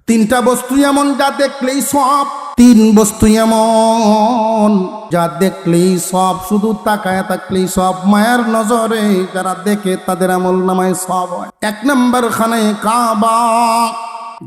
তিনটা বস্তু এমন যা দেখলেই সব, তিন বস্তু এমন যা দেখলেই সব, শুধু তাকায় থাকলেই সব, মায়ের নজরে যারা দেখে তাদের আমল নামায় সব হয়। এক নম্বর খানায়ে কাবা,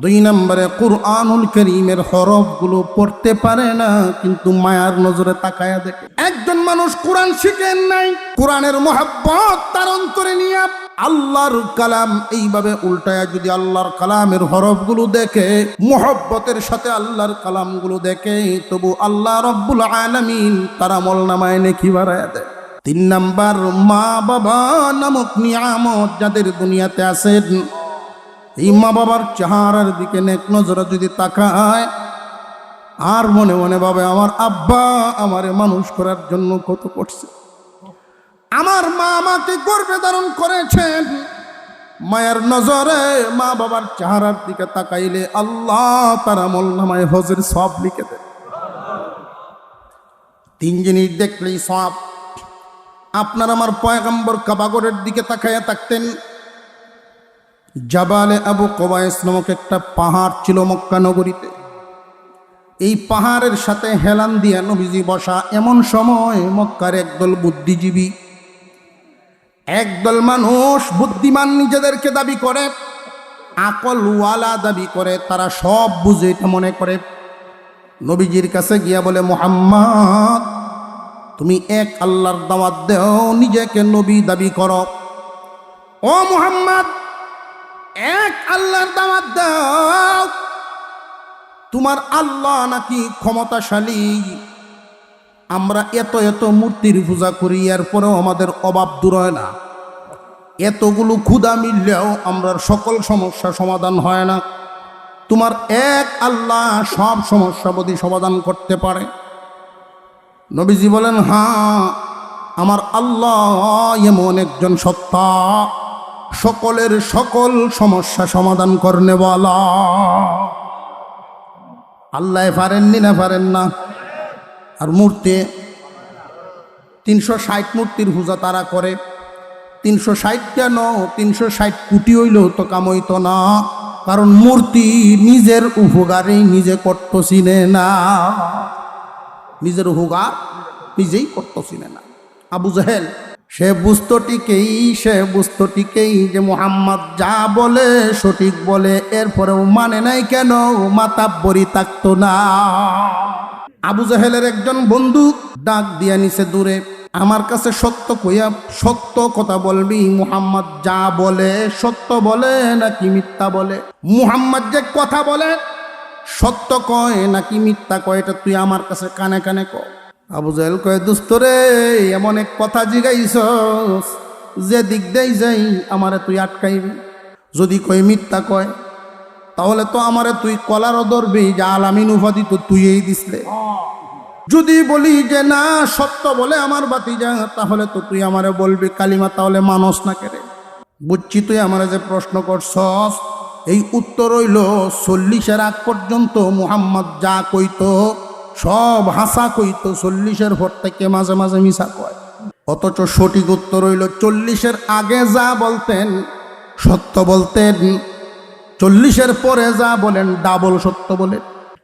দুই নম্বরে কুরআনুল কারীমের হরফগুলো পড়তে পারে না কিন্তু মায়ার নজরে তাকায়া দেখে। একজন মানুষ কোরআন শিখেন নাই, কোরআনের মহব্বত তার অন্তরে নিয়ে আল্লাহর কালাম এইভাবে উল্টায়া যদি আল্লাহর কালামের হরফগুলো দেখে, মহব্বতের সাথে আল্লাহর কালামগুলো দেখে, তবু আল্লাহ রব্বুল আলামিন তার আমল নামায় নেকি বাড়ায়া দেয়। তিন নাম্বার, মা বাবা নামক নিয়ামত যাদের দুনিয়াতে আছেন, এই মা বাবার চেহারার দিকে নেক নজরে যদি তাকায় আর মনে মনে ভাবে আমার আব্বা আমারে মানুষ করার জন্য কত করছে, আমার মা আমাকে গর্ভে ধারণ করেছেন, মায়ের নজরে মা বাবার চেহারার দিকে তাকাইলে আল্লাহ তার আমল নামায় হজের সব লিখে দেয়। তিন জিনিস দেখলেই সব। আপনার আমার পয়গম্বর কাবাগরের দিকে তাকাইয়া থাকতেন। জাবালে আবু কুবাইস নামক একটা পাহাড় ছিল মক্কা নগরীতে। এই পাহাড়ের সাথে হেলান দিয়া নবীজি বসা। এমন সময় মক্কার একদল বুদ্ধিজীবী, একদল মানুষ বুদ্ধিমান নিজেদেরকে দাবি করে, আকলওয়ালা দাবি করে, তারা সব বুঝে এটা মনে করে, নবীজির কাছে গিয়া বলে, মুহাম্মদ তুমি এক আল্লাহর দাওয়াত দেও, নিজেকে নবী দাবি করো। ও মুহাম্মদ, এক আল্লাহর দাওয়াত দাও, তোমার আল্লাহ নাকি ক্ষমতাশালী, আমরা এত এত মূর্তির পূজা করি, এরপরেও আমাদের অভাব দূর হয় না, এতগুলো ক্ষুধা মিললেও আমরা সকল সমস্যা সমাধান হয় না, তোমার এক আল্লাহ সব সমস্যা বোধি সমাধান করতে পারে। নবীজি বলেন, হ্যাঁ আমার আল্লাহ এমন একজন সত্তা, সকলের সকল সমস্যা সমাধান করনে বলা। আল্লাহ পারেননি না পারেন না? আর মূর্তি 360 মূর্তির পূজা তারা করে। 360 কেন? 360 কোটি হইলেও তো কাম হইতো না, কারণ মূর্তি নিজের উপকারে নিজে করতে চিনে না, নিজের উপকার নিজেই করতে চিনে না। আবু জাহেল সে বুঝতো ঠিকই যে মুহাম্মদ যা বলে সঠিক বলে, এরপরেও মানে নাই কেন? মাতাব্বরি থাকতো না। আবু জাহেলের একজন বন্ধু ডাক দিয়া নিছে দূরে, আমার কাছে সত্য কইয়া সত্য কথা বলবি, মুহাম্মদ যা বলে সত্য বলে নাকি মিথ্যা বলে? মুহাম্মদ যে কথা বলে সত্য কয় নাকি মিথ্যা কয়, এটা তুই আমার কাছে কানে কানে ক। আবু জাহেল কয়, দোস্ত রে, এমন এক কথা জিগাইছস যে দিক দেই যাই আমারে তুই আটকাইবি। যদি কয় মিথ্যা কয়, তাহলে তো আমারে তুই কলারও ধরবি, যে আলামিন উপাধি তো তুই এই দিসলে। যদি বলি যে না সত্য বলে আমার ভাতিজা, তাহলে তো তুই আমারে বলবি কালিমা, তাহলে মানুষ না কেড়ে। বুঝছি তুই আমারে যে প্রশ্ন করছস, এই উত্তর হইল 40-এর আগ পর্যন্ত মুহাম্মদ যা কইতো সব হাসা কইতো, 40-এর পর থেকে মাঝে মাঝে মিশা কয়। অথচ সঠিক উত্তর হইল 40-এর আগে যা বলতেন সত্য বলতেন, 40-এর পরে যা বলেন ডাবল সত্য বলেন।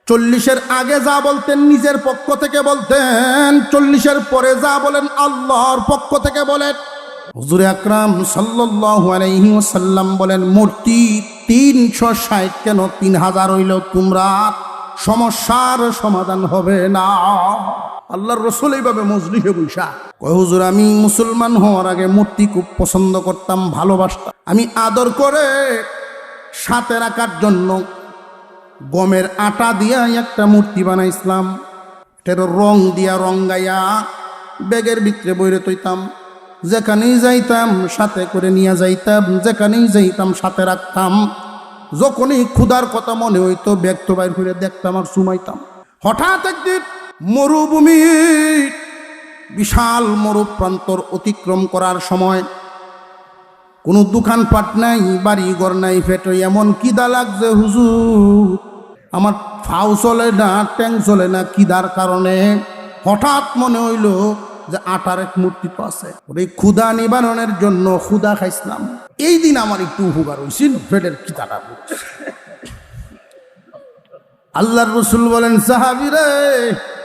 40-এর আগে যা বলতেন নিজের পক্ষ থেকে বলতেন, 40-এর পরে যা বলেন আল্লাহর পক্ষ থেকে বলেন। হুজুর আকরাম সাল্লাল্লাহু আলাইহি ওয়াসাল্লাম বলেন, মূর্তি 360 কেন 3000 হইলেও তোমরা সমস্যার সমাধান হবে না। আল্লাহর রাসূল এইভাবে মজলিসে বসা কয়, হুজুর আমি মুসলমান হওয়ার আগে মূর্তি খুব পছন্দ করতাম, ভালোবাসতাম। আমি আদর করে সাথে রাখার জন্য গমের আটা দিয়া একটা মূর্তি বানাইছিলাম, এটার রং দিয়া রঙ্গাইয়া ব্যাগের ভিতরে বইরে তৈতাম, যেখানেই যাইতাম সাথে করে নিয়ে যাইতাম, যেখানেই যাইতাম সাথে রাখতাম। যখনই ক্ষুধার কথা মনে হইতো ব্যাগ তো বাইর করে দেখতাম আর সুমাইতাম। হঠাৎ একদিন মরুভূমি, বিশাল মরুপ্রান্তর অতিক্রম করার সময় কোনো দোকানপাট নাই, বাড়ি ঘর নাই, পেটে এমন কিদা লাগছে হুজুর, আমার ফাও চলে না, ট্যাং চলে না কিদার কারণে। হঠাৎ মনে হইল যে আটার এক মূর্তি তো আছে, ওই ক্ষুধা নিবারণের জন্য ক্ষুধা খাইছিলাম। এই দিন আমার একটু উপকার হয়েছিল, পেটের কিদাটা আল্লাহর রাসূল বলেন, সাহাবীরে,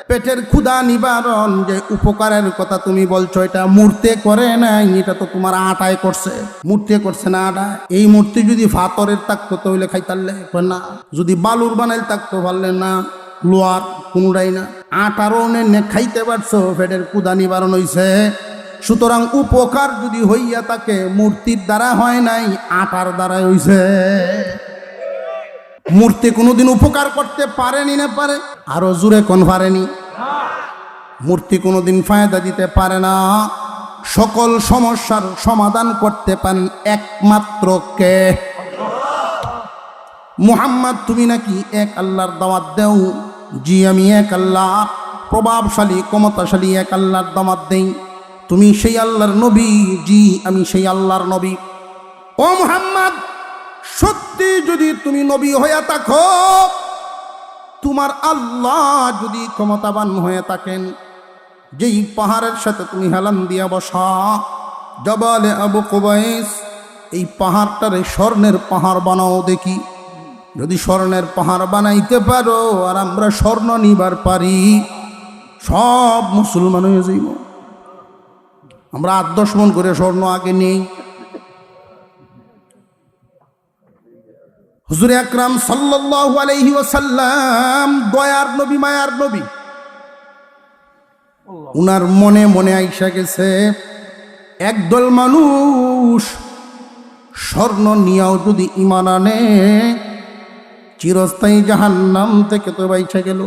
পেটের ক্ষুধা নিবারণ যে উপকারের কথা তুমি বলছো, এটা মূর্তি করে নাই, এটা তো তোমার আটায় করছে। মূর্তি করছে না আটায়? এই মূর্তি যদি ফাতরের থাকতো তাহলে খাইতারলে না, যদি বালুর বানাইল থাকতো পারলে না, লোয়ার কোনোটাই না, আটারও খাইতে পারছো, পেটের ক্ষুধা নিবারণ হইছে। সুতরাং উপকার যদি হইয়া থাকে মূর্তির দ্বারা হয় নাই, আটার দ্বারা হইছে। মূর্তি কোনোদিন উপকার করতে পারেনি না পারে? আরো জোরে কোন পারেনি? মূর্তি কোনোদিন ফায়দা দিতে পারে না। সকল সমস্যার সমাধান করতে পারেন একমাত্র কে? মুহাম্মদ, তুমি নাকি এক আল্লাহর দাওয়াত দেও? জি, আমি এক আল্লাহ, প্রভাবশালী ক্ষমতাশালী এক আল্লাহর দাওয়াত দেই। তুমি সেই আল্লাহর নবী? জি, আমি সেই আল্লাহর নবী। ও মুহাম্মদ, সত্যি যদি তুমি নবী হয়ে থাকো, তোমার আল্লাহ যদি ক্ষমতাবান হয়ে থাকেন, যেই পাহাড়ের সাথে তুমি হেলান দিয়া বসা, জবালে আবু কুবাইস, এই পাহাড়টারে স্বর্ণের পাহাড় বানাও দেখি। যদি স্বর্ণের পাহাড় বানাইতে পারো আর আমরা স্বর্ণ নিবার পারি, সব মুসলমান হয়ে যাইব। আমরা 8-10 মণ করে স্বর্ণ আগে নেই। হুজুর আকরাম সাল্লাল্লাহু আলাইহি ওয়াসাল্লাম দয়ার নবী, মায়ার নবী। উনার মনে মনে আইসা গেছে, একদল মানুষ স্বর্ণ নিয়াও যদি ঈমান আনে, চিরস্থায়ী জাহান্নাম থেকে তো বাইচা গেল।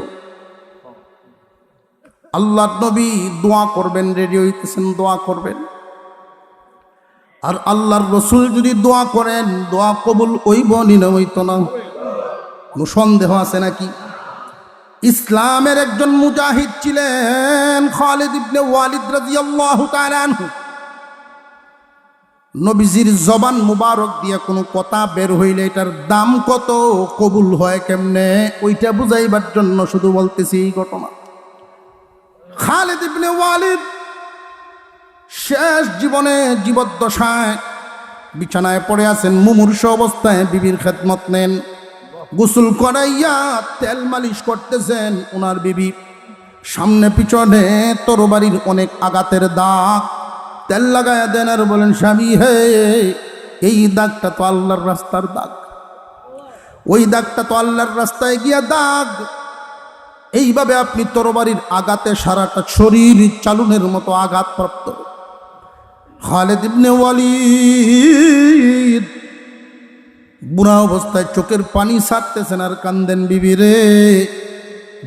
আল্লাহর নবী দোয়া করবেন, রেডি হইতেছেন, দোয়া করবেন। আর আল্লাহর রসুল যদি দোয়া করেন, দোয়া কবুল হইব না হইতো না? কোনো সন্দেহ আছে নাকি? ইসলামের একজন মুজাহিদ ছিলেন খালিদ ইবনে ওয়ালিদ রাদিয়াল্লাহু তাআলা আনহু। নবীজির জবান মুবারক দিয়ে কোনো কথা বের হইলে এটার দাম কত, কবুল হয় কেমনে, ওইটা বুঝাইবার জন্য শুধু বলতেছি এই ঘটনা। খালিদ ইবনে ওয়ালিদ শেষ জীবনে জীবদ্দশায় বিছানায় পড়ে আছেন, মুমূর্ষ অবস্থায় বিবির খেদমত নেন। গোসল করাইয়া তেল মালিশ করতেছেন ওনার বিবি। সামনে পিছনে তরবারির অনেক আঘাতের দাগ, তেল লাগায়া দেন আর বলেন, স্বামী হে, এই দাগটা তো আল্লাহর রাস্তার দাগ, ওই দাগটা তো আল্লাহর রাস্তায় গিয়া দাগ। এইভাবে আপনি তরবারির আঘাতে সারাটা শরীর চালুনের মতো আঘাতপ্রাপ্ত। খালিদ ইবনে ওয়ালিদ বুড়া অবস্থায় চোখের পানি ছাড়তেছেন আর কান্দেন, বিবিরে,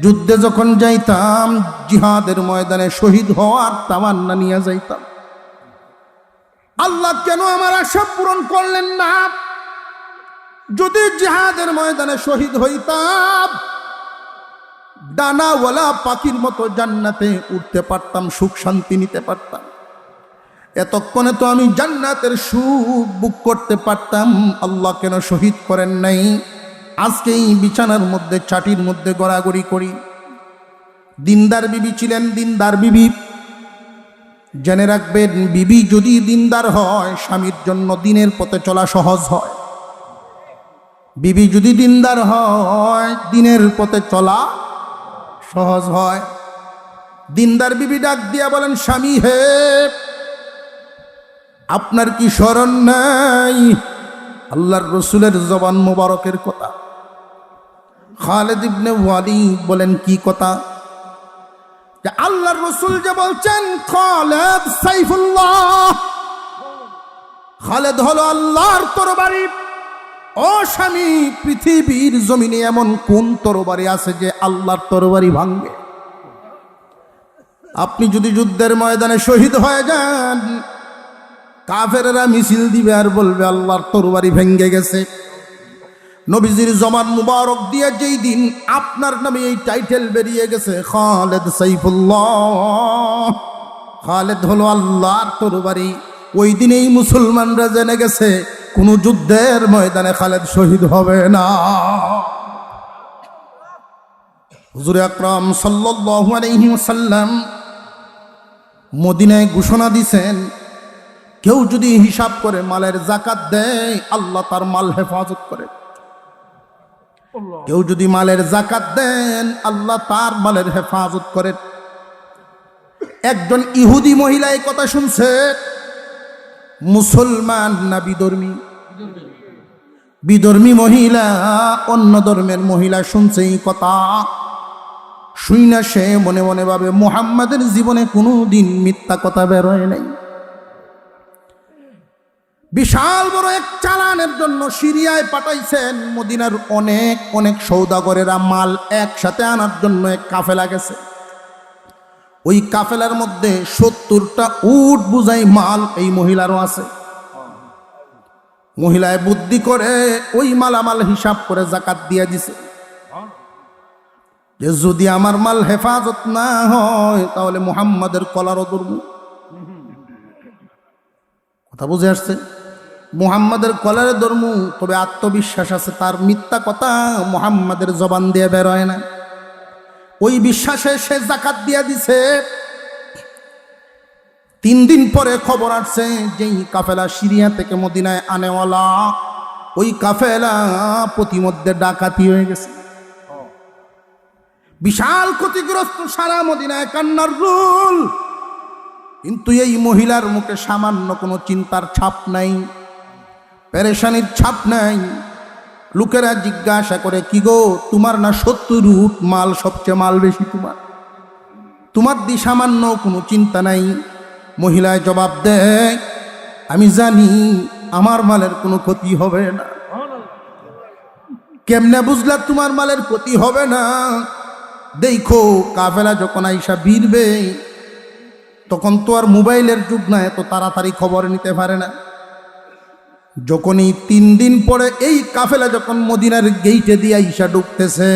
যুদ্ধে যখন যাইতাম, জিহাদের ময়দানে শহীদ হওয়ার তামান্না নিয়ে যাইতাম। আল্লাহ কেন আমার আশা পূরণ করলেন না? যদি জিহাদের ময়দানে শহীদ হইতাম, ডানাওয়ালা পাখির মতো জান্নাতে উঠতে পারতাম, সুখ শান্তি নিতে পারতাম। এতক্ষণে তো আমি জান্নাতের সুখ বুক করতে পারতাম। আল্লাহ কেন শহীদ করেন নাই? আজকে এই বিছানার মধ্যে, চাটির মধ্যে গড়াগড়ি করি। দিনদার বিবি ছিলেন, দিনদার বিবি। জেনে রাখবেন, বিবি যদি দিনদার হয়, স্বামীর জন্য দিনের পথে চলা সহজ হয়। বিবি যদি দিনদার হয়, দিনের পথে চলা সহজ হয়। দিনদার বিবি ডাক দিয়া বলেন, স্বামী হে, আপনার কি স্মরণ নাই আল্লাহর রসুলের জবান মোবারকের কথা? খালিদ ইবনে ওয়ালিদ বলেন, কি কথা? যে আল্লাহর রসুল যে বলছেন, খালিদ সাইফুল্লাহ, খালিদ হলো আল্লাহর তরবারি। ও স্বামী, পৃথিবীর জমিনে এমন কোন তরবারি আছে যে আল্লাহর তরবারি ভাঙবে? আপনি যদি যুদ্ধের ময়দানে শহীদ হয়ে যান, কাফেরেরা মিছিল দিবে আর বলবে আল্লাহর তরবারি ভেঙ্গে গেছে। নবীজির জবান মুবারক দিয়ে যেই দিন আপনার নামে এই টাইটেল বেরিয়ে গেছে, খালিদ সাইফুল্লাহ, খালিদ হলো আল্লাহর তরবারি, ওই দিনেই মুসলমানরা জেনে গেছে কোন যুদ্ধের ময়দানে খালিদ শহীদ হবে না। হুজুর আকরাম সাল্লাল্লাহু আলাইহি ওয়াসাল্লাম মদিনায় ঘোষণা দিয়েছেন, কেউ যদি হিসাব করে মালের যাকাত দেয়, আল্লাহ তার মাল হেফাজত করে। কেউ যদি মালের জাকাত দেন আল্লাহ তার মালের হেফাজত করেন। একজন ইহুদি মহিলা এই কথা শুনছে, মুসলমান না বিধর্মী? বিধর্মী মহিলা অন্য ধর্মের মহিলা শুনছে এই কথা, শুই না সে মনে মনে ভাবে মুহাম্মাদের জীবনে কোনো দিন মিথ্যা কথা বের হয় নাই। বিশাল বড় এক চালানের জন্য সিরিয়ায় পাঠাইছেন। মদিনার অনেক অনেক সৌদাগরেরা মাল একসাথে আনার জন্য এক কাফেলা গেছে। ওই কাফেলার মধ্যে 70টা উট বুঝাই মাল এই মহিলারও আছে। মহিলায় বুদ্ধি করে ওই মালামাল হিসাব করে জাকাত দিয়ে দিছে যে যদি আমার মাল হেফাজত না হয় তাহলে মুহাম্মাদের কলারও ধরব। কথা বুঝে আসছে? মুহাম্মাদের কলারে ধরব, তবে আত্মবিশ্বাস আছে তার মিথ্যা কথা মুহাম্মাদের জবান দিয়ে বের হয় না। ওই বিশ্বাসে সে জাকাত দিয়ে দিছে। 3 দিন পরে খবর আসছে যেই কাফেলা সিরিয়া থেকে মদিনায় আনেওয়ালা, ওই কাফেলা প্রতিমধ্যে ডাকাতি হয়ে গেছে। বিশাল ক্ষতিগ্রস্ত, সারা মদিনায় কান্নার রোল। কিন্তু এই মহিলার মুখে সামান্য কোনো চিন্তার ছাপ নাই, পেরেশানির ছাপ নাই। লোকেরা জিজ্ঞাসা করে, কি গো তোমার না 70 উট মাল, সবচেয়ে মাল বেশি তোমার দি সামান্য কোনো চিন্তা নাই? মহিলায় জবাব দেয়, আমি জানি আমার মালের কোনো ক্ষতি হবে না। কেমনে বুঝলা তোমার মালের ক্ষতি হবে না? দেখো কাফেলা যখন আইসা ভিড়বে তখন তো আর মোবাইলের যুগ না, এত তাড়াতাড়ি খবর নিতে পারে না। যখনই 3 দিন পরে এই কাফেলা যখন মদিনার গেইটে দিয়ে আইসা ঢুকতেছে,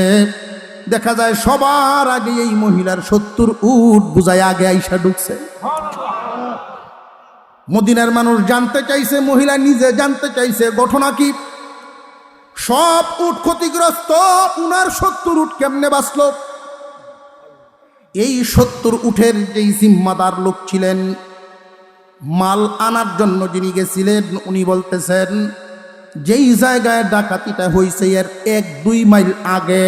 দেখা যায় সবার আগে এই মহিলার 70 উট বুঝায় আগে আইসা ঢুকছে। মদিনার মানুষ জানতে চাইছে, মহিলা নিজে জানতে চাইছে ঘটনা কি। সব উট ক্ষতিগ্রস্ত, উনার 70 উট কেমনে বাঁচল? এই 70 উটের যেই জিম্মাদার লোক ছিলেন, মাল আনার জন্য যিনি গেছিলেন, উনি বলতেছেন যেই জায়গায় ডাকাতিটা হয়েছে এর 1-2 মাইল আগে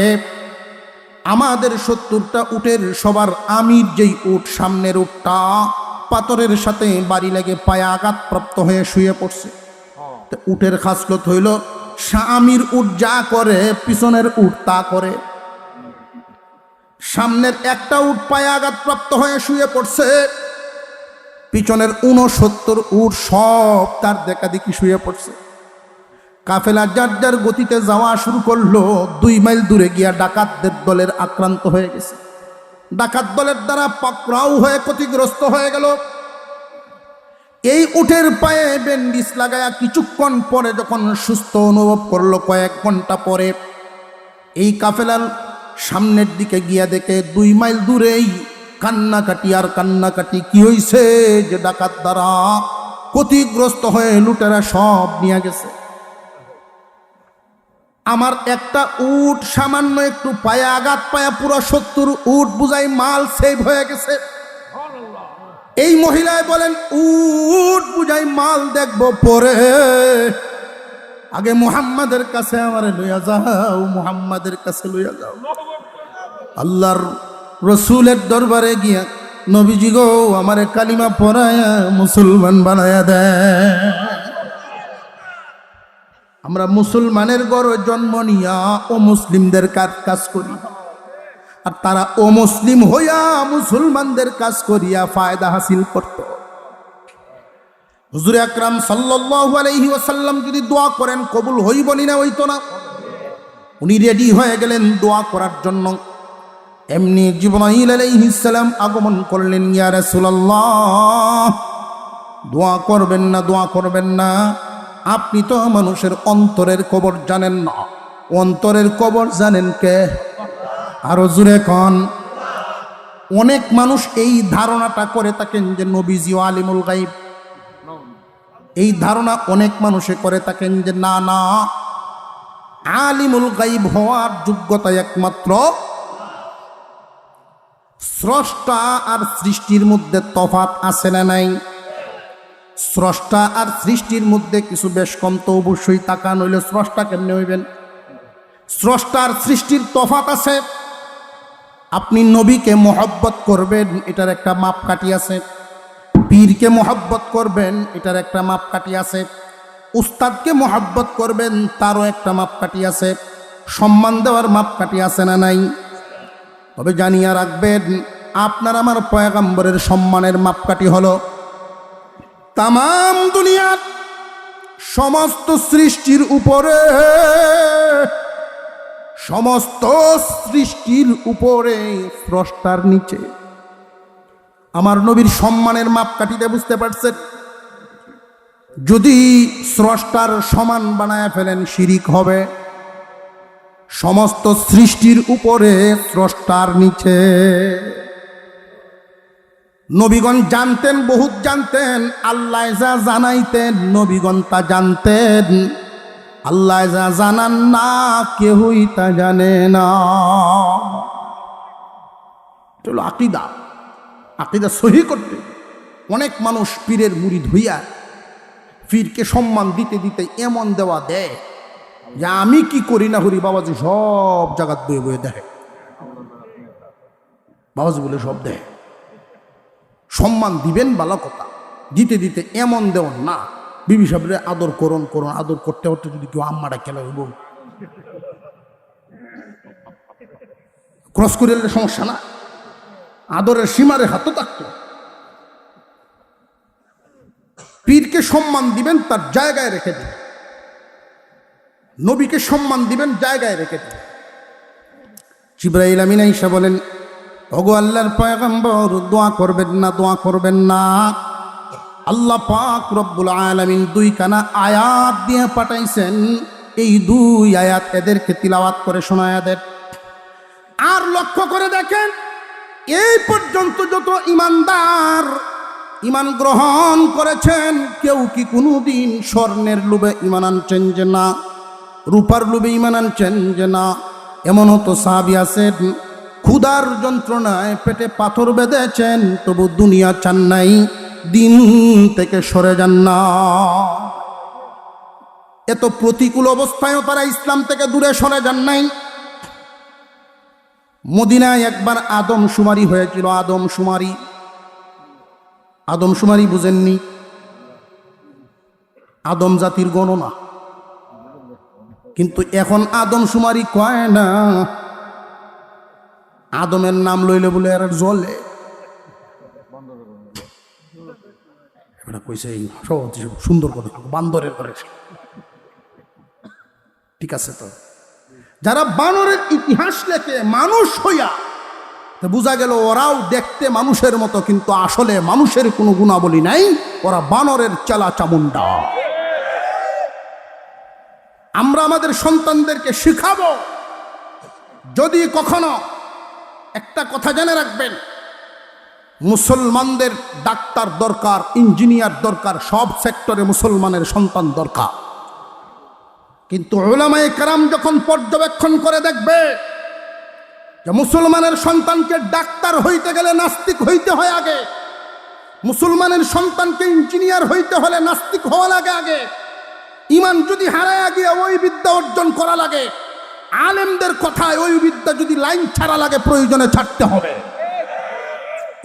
আমাদের 70টা উটের সবার আমির যেই উট, সামনের উটটা পাথরের সাথে বাড়ি লেগে পায়ে আঘাতপ্রাপ্ত হয়ে শুয়ে পড়ছে। উটের খাসলত হইল আমির উট যা করে পিছনের উট তা করে। সামনের একটা উট পায়ে আঘাতপ্রাপ্ত হয়ে শুয়ে পড়ছে, পিছনের 69 উট সব তার দেখা দেখি শুয়ে পড়ছে। কাফেলা যার যার গতিতে যাওয়া শুরু করলো। 2 মাইল দূরে গিয়া ডাকাতদের দলের আক্রান্ত হয়ে গেছে। ডাকাত দলের দ্বারা পাকড়াও হয়ে ক্ষতিগ্রস্ত হয়ে গেল। এই উটের পায়ে ব্যান্ডিজ লাগায়া কিছুক্ষণ পরে যখন সুস্থ অনুভব করলো, কয়েক ঘন্টা পরে এই কাফেলার সামনের দিকে গিয়া দেখে 2 মাইল দূরেই কান্নাকাটি আর কান্নাকাটি। কি হইছে? যে ডাকাত দ্বারা ক্ষতিগ্রস্ত হয়ে লুটেরা সব নিয়ে গেছে। আমার একটা উট সামান্য একটু পায়ে আঘাত পায়া পুরো 70 উট বুঝাই মাল সেভ হয়ে গেছে। এই মহিলায় বলেন, উট বুঝাই মাল দেখবো পরে, আগে মুহাম্মাদের কাছে আমারে লইয়া যাও, মুহাম্মাদের কাছে লইয়া যাও। আল্লাহর রসুলের দরবারে গিয়া, নবীজি গো আমারে কালিমা পড়ায়া মুসলমান বানায়া দেয়। আমরা মুসলমানের ঘরে জন্ম নিয়া ও মুসলিমদের কাজ করি, আর তারা ও মুসলিম হইয়া মুসলমানদের কাজ করিয়া ফায়দা হাসিল করত। হুজুর আকরাম সাল্লাল্লাহু আলাইহি ওয়াসাল্লাম যদি দোয়া করেন কবুল হইবনি না হইতো না। উনি রেডি হয়ে গেলেন দোয়া করার জন্য। এমনি জিবরাইল আলাইহিস সালাম আগমন করলেন, ইয়া রাসূলুল্লাহ দোয়া করবেন না, দোয়া করবেন না, আপনি তো মানুষের অন্তরের কবর জানেন না। অন্তরের কবর জানেন কে? আরো জোরে কোন। অনেক মানুষ এই ধারণাটা করে থাকেন যে নবীজি আলিমুল গায়ব। এই ধারণা অনেক মানুষে করে থাকেন যে না না, আলিমুল গায়ব হওয়ার যোগ্যতা একমাত্র স্রষ্টা আর সৃষ্টির মধ্যে তফাৎ আছে না নাই? স্রষ্টা আর সৃষ্টির মধ্যে কিছু বেশ কম তো অবশ্যই থাকা, নইলে স্রষ্টা কেমনে হইবেন? স্রষ্টার সৃষ্টির তফাৎ আছে। আপনি নবীকে মহব্বত করবেন, এটার একটা মাপকাঠি আছে। পীরকে মহব্বত করবেন, এটার একটা মাপকাঠি আছে। উস্তাদকে মহব্বত করবেন, তারও একটা মাপকাঠি আছে। সম্মান দেওয়ার মাপকাঠি আছে না নাই? তবে জানিয়া রাখবেন, আপনার আমার পয়গম্বরের সম্মানের মাপকাঠি হলো তামাম দুনিয়ার সমস্ত সৃষ্টির উপরে, সমস্ত সৃষ্টির উপরে স্রষ্টার নিচে। আমার নবীর সম্মানের মাপকাঠিতে বুঝতে পারছেন? যদি স্রষ্টার সমান বানায় ফেলেন শিরিক হবে। সমস্ত সৃষ্টির উপরে স্রষ্টার নিচে। নবীগণ জানতেন, বহুত জানতেন। আল্লাহ যা জানাইতেন নবীগণ তা জানতেন। আল্লাহ যা জানান না কেউই তা জানে না। চলো আকীদা, আকীদা সহি করতে অনেক মানুষ পীরের মুরিদ হইয়া পীরকে সম্মান দিতে দিতে এমন দেওয়া দেয় যে আমি কি করি না করি বাবাজি সব জায়গাত বয়ে বয়ে দেখে। বাবাজি বলে সব দেয়। সম্মান দিবেন ভালো কথা, দিতে দিতে এমন দেওয়ান না। বিবি সাহেবরে আদর করুন, আদর করতে করতে যদি কেউ আম্মাটা খেলা হইব ক্রস করে এলে সমস্যা না। আদরের সীমারে হাতও থাকতো। পীরকে সম্মান দিবেন তার জায়গায় রেখে দিবেন, নবীকে সম্মান দিবেন জায়গায় রেখে দিবেন। জিবরাইল আমিন আয়েশা বলেন, ওগো আল্লাহর পয়গম্বর, দোয়া করবেন না, দোয়া করবেন না। আল্লাহ পাক রব্বুল আলামিন দুইখানা আয়াত দিয়ে পাঠাইছেন। এই দুই আয়াত এদেরকে তিলাওয়াত করে শোনায়া দেন। আর লক্ষ্য করে দেখেন, এই পর্যন্ত যত ইমানদার ইমান গ্রহণ করেছেন, কেউ কি কোনোদিন স্বর্ণের লোভে ইমান আনছেন যে না, রূপার লোভে ইমান আনছেন যে না? এমনও তো সাহাবী আছেন, ক্ষুধার যন্ত্রণায় পেটে পাথর বেঁধেছেন, তবু দুনিয়া চান নাই, দিন থেকে সরে যান না। এত প্রতিকূল অবস্থায়ও তারা ইসলাম থেকে দূরে সরে যান নাই। মদিনায় একবার আদমশুমারি হয়েছিল। আদমশুমারি বুঝেননি? আদম জাতির গণনা। কিন্তু এখন আদমশুমারি কয় না। আদমের নাম লইলে বলে আর জ্বলে। কইছে সুন্দর কথা, বান্দরের করে। ঠিক আছে, তো যারা বানরের ইতিহাস লেখে মানুষ হইয়া, বোঝা গেল ওরাও দেখতে মানুষের মতো, কিন্তু আসলে মানুষের কোনো গুণাবলী নাই। ওরা বানরের চেলা চামুন্ডা। আমরা আমাদের সন্তানদেরকে শিখাবো। যদি কখনো, একটা কথা জেনে রাখবেন, মুসলমানদের ডাক্তার দরকার, ইঞ্জিনিয়ার দরকার, সব সেক্টরে মুসলমানের সন্তান দরকার। কিন্তু উলামায়ে কেরাম যখন পর্যবেক্ষণ করে দেখবে যে মুসলমানের সন্তানকে ডাক্তার হইতে গেলে নাস্তিক হইতে হয় আগে, মুসলমানের সন্তানকে ইঞ্জিনিয়ার হইতে হলে নাস্তিক হওয়া লাগে আগে, ইমান যদি হারায় গিয়ে ওই বিদ্যা অর্জন করা লাগে, আলেমদের কথায় ওই বিদ্যা যদি লাইন ছাড়া লাগে প্রয়োজনে ছাড়তে হবে।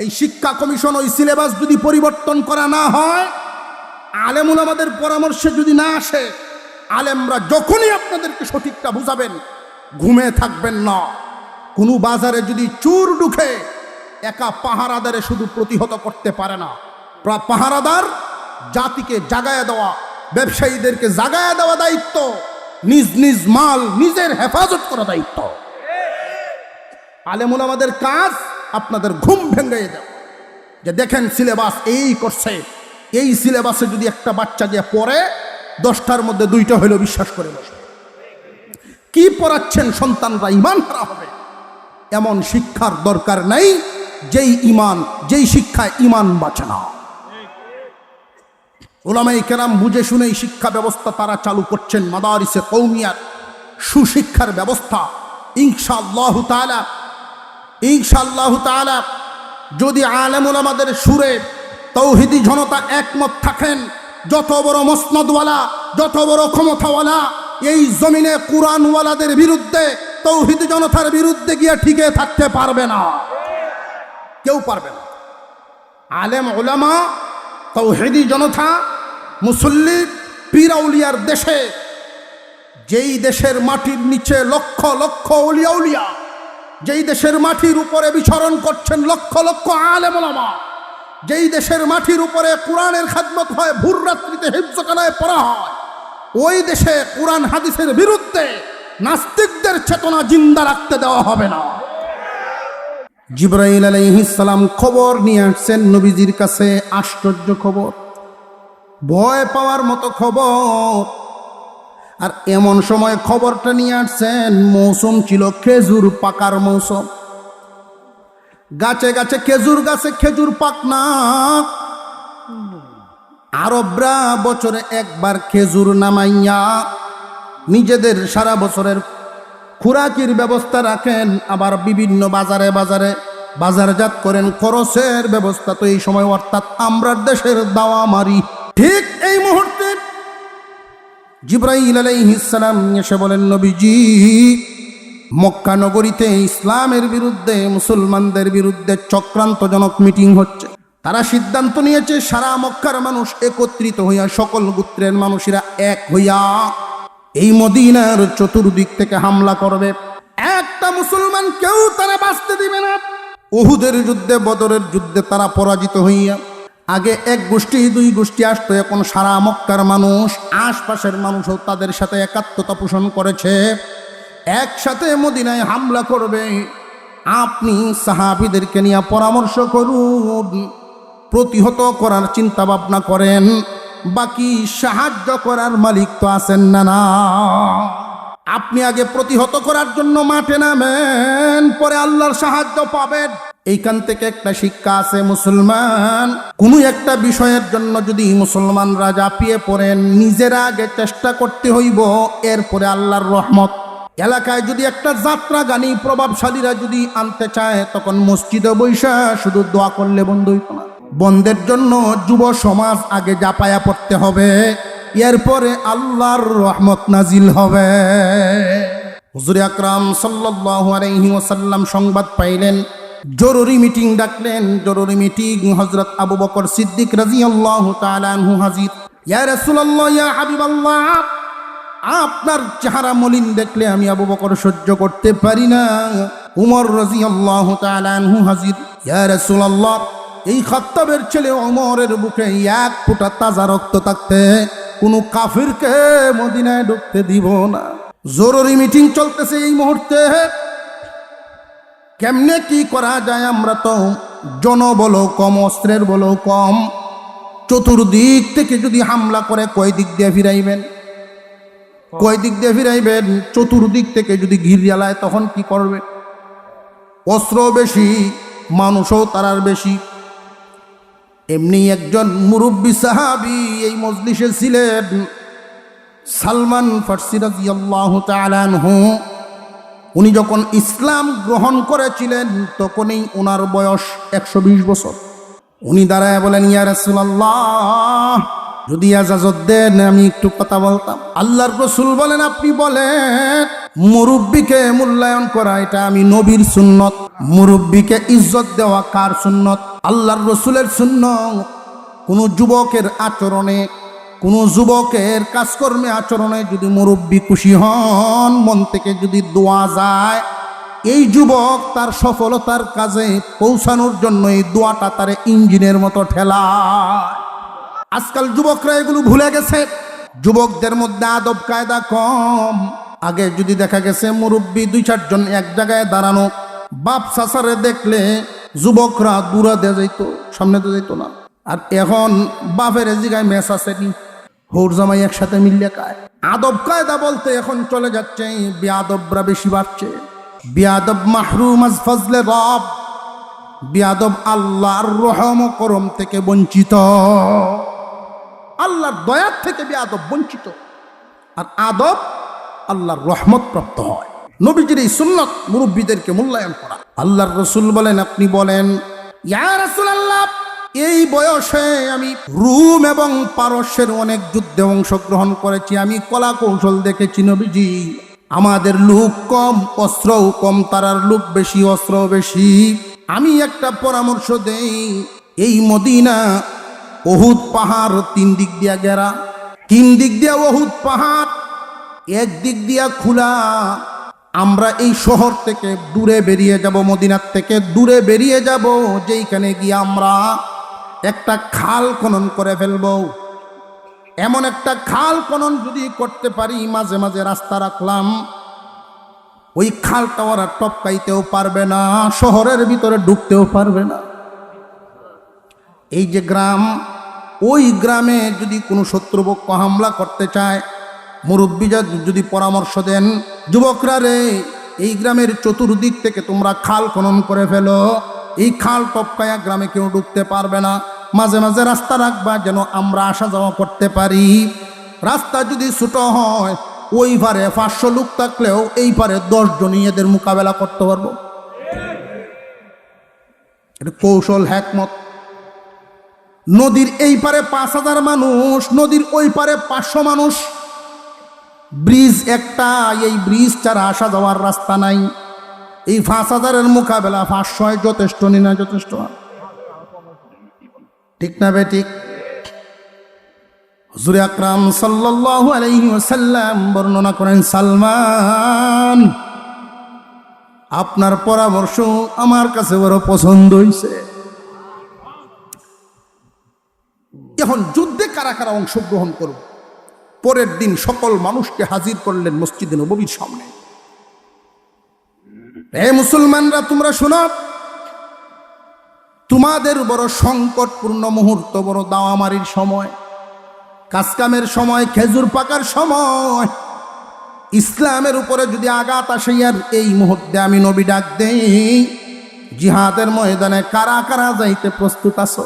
এই শিক্ষা কমিশন, ওই সিলেবাস যদি পরিবর্তন করা না হয়, আলেম উলামাদের পরামর্শে যদি না আসে, আলেমরা যখনই আপনাদেরকে সঠিকটা বুঝাবেন, ঘুমে থাকবেন না। কোনো বাজারে যদি চোর ঢুকে, একা পাহারাদারে শুধু প্রতিহত করতে পারে না। পাহারাদার জাতিকে জাগায় দেওয়া, ব্যবসায়ীদেরকে জাগায় দেওয়া দায়িত্ব, নিজ নিজ মাল নিজের হেফাজত করা দায়িত্ব। আলেম উলামাদের কাজ আপনাদের ঘুম ভেঙে দেওয়া, যে দেখেন সিলেবাস এই করছে, এই সিলেবাসে যদি একটা বাচ্চা গিয়ে পড়ে, 10টার মধ্যে 2টা হইল বিশ্বাস করে বসবে। কি পড়াচ্ছেন? সন্তানরা ইমান হারা হবে। এমন শিক্ষার দরকার নাই যেই শিক্ষায় ইমান বাঁচে না। উলামায়ে কেরাম বুঝে শুনে এই শিক্ষা ব্যবস্থা তারা চালু করছেন। মাদারিসে কওমিয়ার সুশিক্ষার ব্যবস্থা ইনশাআল্লাহু তাআলা যদি আলেম উলামাদের সুরে তৌহিদি জনতা একমত থাকেন, যত বড় মসনদওয়ালা, যত বড় ক্ষমতাওয়ালা, এই জমিনে কুরআনওয়ালাদের বিরুদ্ধে, তৌহিদ জনতার বিরুদ্ধে গিয়ে টিকে থাকতে পারবে না, কেউ পারবে না। আলেম উলামা, তৌহিদি জনতা, মুসল্লি, পীর আউলিয়ার দেশে, যেই দেশের মাটির নিচে লক্ষ লক্ষ আউলিয়া উলিয়া, যেই দেশের মাটির উপরে বিচরণ করছেন লক্ষ লক্ষ আলেম উলামা, যেই দেশের মাটির উপরে কোরআনের খেদমত হয়, ভোর রাত্রিতে হিফজখানায় পড়া হয়, ওই দেশে কোরআন হাদিসের বিরুদ্ধে নাস্তিকদের চেতনা জিন্দা রাখতে দেওয়া হবে না। জিবরাইল আলাইহিস সালাম খবর নিয়ে আসছেন নবীজির কাছে, আশ্চর্য খবর, ভয় পাওয়ার মতো খবর। আর এমন সময় খবরটা নিয়ে আসছেন, মৌসুম ছিল খেজুর পাকার মৌসুম, গাছে গাছে খেজুর গাছে খেজুর পাক না। আরবরা বছরে একবার খেজুর নামাইয়া নিজেদের সারা বছরের খুরাকির ব্যবস্থা রাখেন, আবার বিভিন্ন বাজারে বাজারে বাজারজাত করেন, খরচের ব্যবস্থা তো এই সময়, অর্থাৎ আমরা দেশের দাওয়া মারি। ঠিক এই মুহূর্তে জিবরাইল আলাইহিস সালাম এসে বলেন, নবীজি, মক্কা নগরীতে ইসলামের বিরুদ্ধে, মুসলমানদের বিরুদ্ধে চক্রান্তজনক মিটিং হচ্ছে। তারা সিদ্ধান্ত নিয়েছে সারা মক্কার মানুষ একত্রিত হইয়া, সকল গোত্রের মানুষেরা এক হইয়া এই মদিনার চতুর্দিক থেকে হামলা করবে। একটা মুসলমান কেউ তারা বাঁচতে দিবে না। উহুদের যুদ্ধে, বদরের যুদ্ধে তারা পরাজিত হইয়া, আগে এক গোষ্ঠী দুই গোষ্ঠী আসতো, এখন সারা মক্কার মানুষ, আশপাশের মানুষও তাদের সাথে একাত্মতা পোষণ করেছে, একসাথে মদিনায় হামলা করবে। আপনি সাহাবীদেরকে নিয়ে পরামর্শ করুন, প্রতিহত করার চিন্তা ভাবনা করেন, বাকি সাহায্য করার মালিক তো আছেন না। না, আপনি আগে প্রতিহত করার জন্য মাঠে নামেন, পরে আল্লাহর সাহায্য পাবেন। এইখান থেকে একটা শিক্ষা আছে, মুসলমান কোনো একটা বিষয়ের জন্য যদি মুসলমানরা ঝাঁপিয়ে পড়েন, নিজেরা আগে চেষ্টা করতে হইব, এরপরে আল্লাহর রহমত। এলাকায় যদি একটা যাত্রা গানি প্রভাবশালীরা যদি আনতে চায়, তখন মসজিদে বৈশা শুধু দোয়া করলে বন্ধ হইত না। বন্ধের জন্য যুব সমাজ আগে জাপায়া পড়তে হবে, এরপরে আল্লাহর রহমত নাজিল হবে। হুজুর আকরাম সাল্লাল্লাহু আলাইহি ওয়াসাল্লাম সংবাদ পাইলেন, জরুরি মিটিং ডাকলেন। জরুরি মিটিং, হযরত আবু বকর সিদ্দিক রাদিয়াল্লাহু তাআলা আনহু হাজির। ইয়া রাসূলুল্লাহ, ইয়া হাবিবাল্লাহ, আপনার চেহারা মলিন দেখলে আমি আবু বকর সহ্য করতে পারি না। উমর রাদিয়াল্লাহু তাআলা আনহু হাজির। ইয়া রাসূলুল্লাহ, এই খাত্তাবের ছেলে ওমরের বুকে এক ফোঁটা তাজা রক্ত থাকতে কোনো কাফিরকে মদিনায় ঢুকতে দিব না। জরুরি মিটিং চলতেছে এই মুহূর্তে, কেমনে কি করা যায়? আমরা তো জনবল কম, অস্ত্রের বল কম, চতুর্দিক থেকে যদি হামলা করে কয় দিক দিয়ে ফিরাইবেন? কয় দিক দিয়ে ফিরাইবেন? চতুর্দিক থেকে যদি ঘিরিয়ালায় তখন কি করবে? অস্ত্র বেশি, মানুষও তারার বেশি। এমনি একজন মুরব্বী সাহাবী এই মজলিসে ছিলেন, সালমান ফারসি রাদিয়াল্লাহু তাআলা আনহু। উনি যখন ইসলাম গ্রহণ করেছিলেন তখনই ওনার বয়স 120 বছর। উনি দাঁড়ায় বলেন, ইয়া রাসূলুল্লাহ, যদি ইজাজত দেন আমি একটু কথা বলতাম। আল্লাহর রাসূল বলেন, আপনি বলেন। মুরব্বিকে মূল্যায়ন করা এটা আমি নবীর সুন্নত। মুরব্বিকে ইজ্জত দেওয়া কার সুন্নত? আল্লাহর রাসূলের সুন্নত। কোনো যুবকের আচরণে, কোনো যুবকের কাজকর্মে, আচরণে যদি মুরব্বি খুশি হন, মন থেকে যদি দোয়া যায়, এই যুবক তার সফলতার কাজে পৌঁছানোর জন্য এই দোয়াটা তার ইঞ্জিনের মতো ঠেলায়। আজকাল যুবকরা এগুলো ভুলে গেছে। যুবকদের মধ্যে আদব কায়দা কম। আগে যদি দেখা গেছে মুরব্বি 2-4 জন এক জায়গায় দাঁড়ানো, বাপ চাচারে দেখলে যুবকরা দূরে দিয়ে যাইতো, সামনে দিয়ে যাইতো না। আর এখন বাপের জিগায় মেস আসেনি, হোর জামাই একসাথে মিললে খায়। আদব কায়দা বলতে এখন চলে যাচ্ছে, বেয়াদবরা বেশি বাড়ছে। বেয়াদব মাহরুম আজ ফজলে রব, বেয়াদব আল্লাহর রহম করম থেকে বঞ্চিত, আল্লাহর দয়ার থেকে বেয়াদব বঞ্চিত। আর আদব আল্লাহর রহমত প্রাপ্ত হয়। নবীজির এই সুন্নাত মুরব্বীদেরকে মূল্যায়ন করা। আল্লাহর রাসূল বলেন, আপনি বলেন, ইয়া রাসূলুল্লাহ, এই বয়সে আমি রুম এবং পারস্যের অনেক যুদ্ধে অংশগ্রহণ করেছি, আমি কলা কৌশল দেখেছি নবীজি। আমাদের লোক কম, অস্ত্রও কম, তারার লোক বেশি, অস্ত্রও বেশি। আমি একটা পরামর্শ দেই, এই মদিনা উহুদ পাহাড় 3 দিক দিয়া ঘেরা, 3 দিক দিয়া উহুদ পাহাড়, একদিক দিয়া খোলা। আমরা এই শহর থেকে দূরে বেরিয়ে যাব, মদিনার থেকে দূরে বেরিয়ে যাব, যেইখানে গিয়ে আমরা একটা খাল খনন করে ফেলব। এমন একটা খাল খনন যদি করতে পারি, মাঝে মাঝে রাস্তা রাখলাম, ওই খালটা ওরা টপকাইতেও পারবে না, শহরের ভিতরে ঢুকতেও পারবে না। এই যে গ্রাম, ওই গ্রামে যদি কোনো শত্রুপক্ষ হামলা করতে চায়, মুরব্বীরা যদি পরামর্শ দেন, যুবকরা রে, এই গ্রামের চতুর্দিক থেকে তোমরা খাল খনন করে ফেলো, এই খাল টপকায়া গ্রামে কেউ ঢুকতে পারবে না। মাঝে মাঝে রাস্তা রাখবা যেন আমরা আসা যাওয়া করতে পারি। রাস্তা যদি ছোট হয়, ওই পারে 500 লোক থাকলেও এই পারে 10 জনই এদের মোকাবেলা করতে পারবো। এটা কৌশল, হ্যাকমত। নদীর এই পারে 5000 মানুষ, নদীর ওই পারে 500 মানুষ, ব্রিজ একটা, এই ব্রিজ ছাড়া আসা যাওয়ার রাস্তা নাই। এই 5000-এর মোকাবেলা 500 যথেষ্ট নি না? যথেষ্ট, ঠিক না বে ঠিক? হুজুর আকরাম সাল্লাল্লাহু আলাইহি ওয়াসাল্লাম বর্ণনা করেন, সালমান, আপনার পরামর্শ আমার কাছে বড় পছন্দ হয়েছে। এখন যুদ্ধে কারা কারা অংশগ্রহণ করব? পরের দিন সকল মানুষকে হাজির করলেন মসজিদে নববীর সামনে। হে মুসলমানরা, তোমরা শোনো, তোমাদের বড় সংকটপূর্ণ মুহূর্ত, বড় দাওয়ামারির সময়, কাজকামের সময়, খেজুর পাকার সময়, ইসলামের উপরে যদি আঘাত আসে, আর এই মুহূর্তে আমি নবী ডাক দেই, জিহাদের ময়দানে কারা কারা যাইতে প্রস্তুত আছো?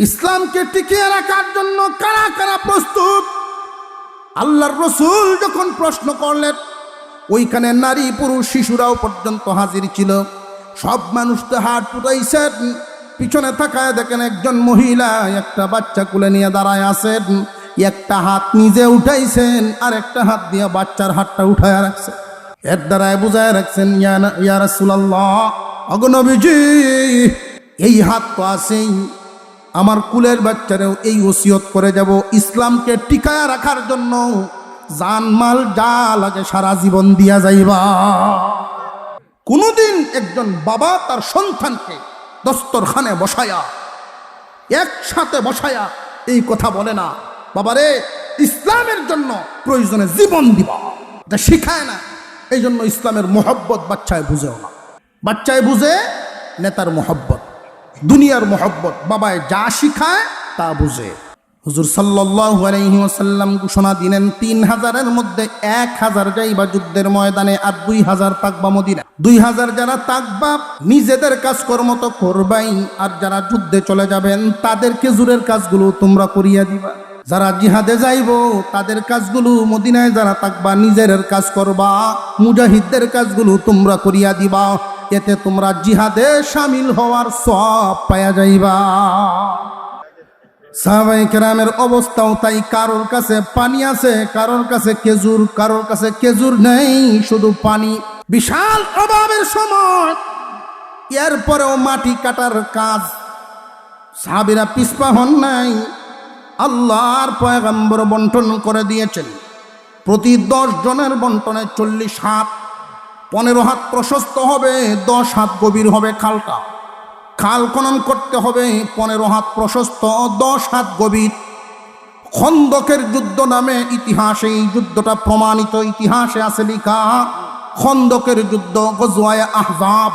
ইসলামকে টিকিয়ে রাখার জন্য কারা কারা প্রস্তুত? আল্লাহর রাসূল যখন প্রশ্ন করলেন, ওইখানে নারী পুরুষ শিশুরাও পর্যন্ত হাজির ছিল। সব মানুষ তো হাত উঠাইছেন, পিছনে তাকায় দেখেন একজন মহিলা একটা বাচ্চা কোলে নিয়ে দাঁড়ায় আছেন। একটা হাত নিজে উঠাইছেন, আর একটা হাত দিয়ে বাচ্চার হাতটা উঠায় রাখছেন। এর দ্বারায় বুঝায় রাখছেন, ইয়া রাসূলুল্লাহ, ওগো নবীজি, এই হাত তো আছেই, আমার কুলের বাচ্চারেও এই ওসিয়ত করে যাব, ইসলামকে টিকায়া রাখার জন্য জানমাল যা লাগে সারা জীবন দিয়া যাইবা। কোনদিন একজন বাবা তার সন্তানকে দস্তরখানে বসায়া, একসাথে বসায়া এই কথা বলে না, বাবারে ইসলামের জন্য প্রয়োজনে জীবন দিবা, এটা শিখায় না। এই জন্য ইসলামের মোহব্বত বাচ্চায় বুঝেও না। বাচ্চায় বুঝে নেতার মোহব্বত, দুনিয়ার মোহব্বত, বাবায় যা শিখায় তা বুঝে। হুজুর সাল্লাল্লাহু আলাইহি ওয়াসাল্লাম ঘোষণা দিলেন, 3000-এর মধ্যে 1000 যাইবা যুদ্ধের ময়দানে, আর 2000 থাকবা মদিনা। 2000 যারা থাকবা নিজেদের কাজকর্ম তো করবাই, আর যারা যুদ্ধে চলে যাবেন তাদের খেজুরের কাজগুলো তোমরা করিয়া দিবা। যারা জিহাদে যাইব তাদের কাজগুলো, মদিনায় যারা থাকবা নিজের কাজ করবা, মুজাহিদদের কাজগুলো তোমরা করিয়া দিবা। এতে তোমরা জিহাদে শামিল হওয়ার সওয়াব পায়া যাইবা। সাহাবায়ে কেরামের অবস্থাও তাই। কারোর কাছে পানি আছে, কারোর কাছে খেজুর, কারোর কাছে খেজুর নেই, শুধু পানি। বিশাল অভাবের সময়, এরপরেও মাটি কাটার কাজ সাহাবীরা পিছপা হন নাই। আল্লাহর পয়গম্বর বন্টন করে দিয়েছেন, প্রতি 10 জনের বন্টনে 40 হাত, 15 হাত প্রশস্ত হবে, 10 হাত গভীর হবে খালটা। খাল খনন করতে হবে 15 হাত প্রশস্ত, 10 হাত গভীর। খন্দকের যুদ্ধ নামে ইতিহাসে এই যুদ্ধটা প্রমাণিত, ইতিহাসে আছে লেখা, খন্দকের যুদ্ধ, গজওয়ায়ে আহজাব,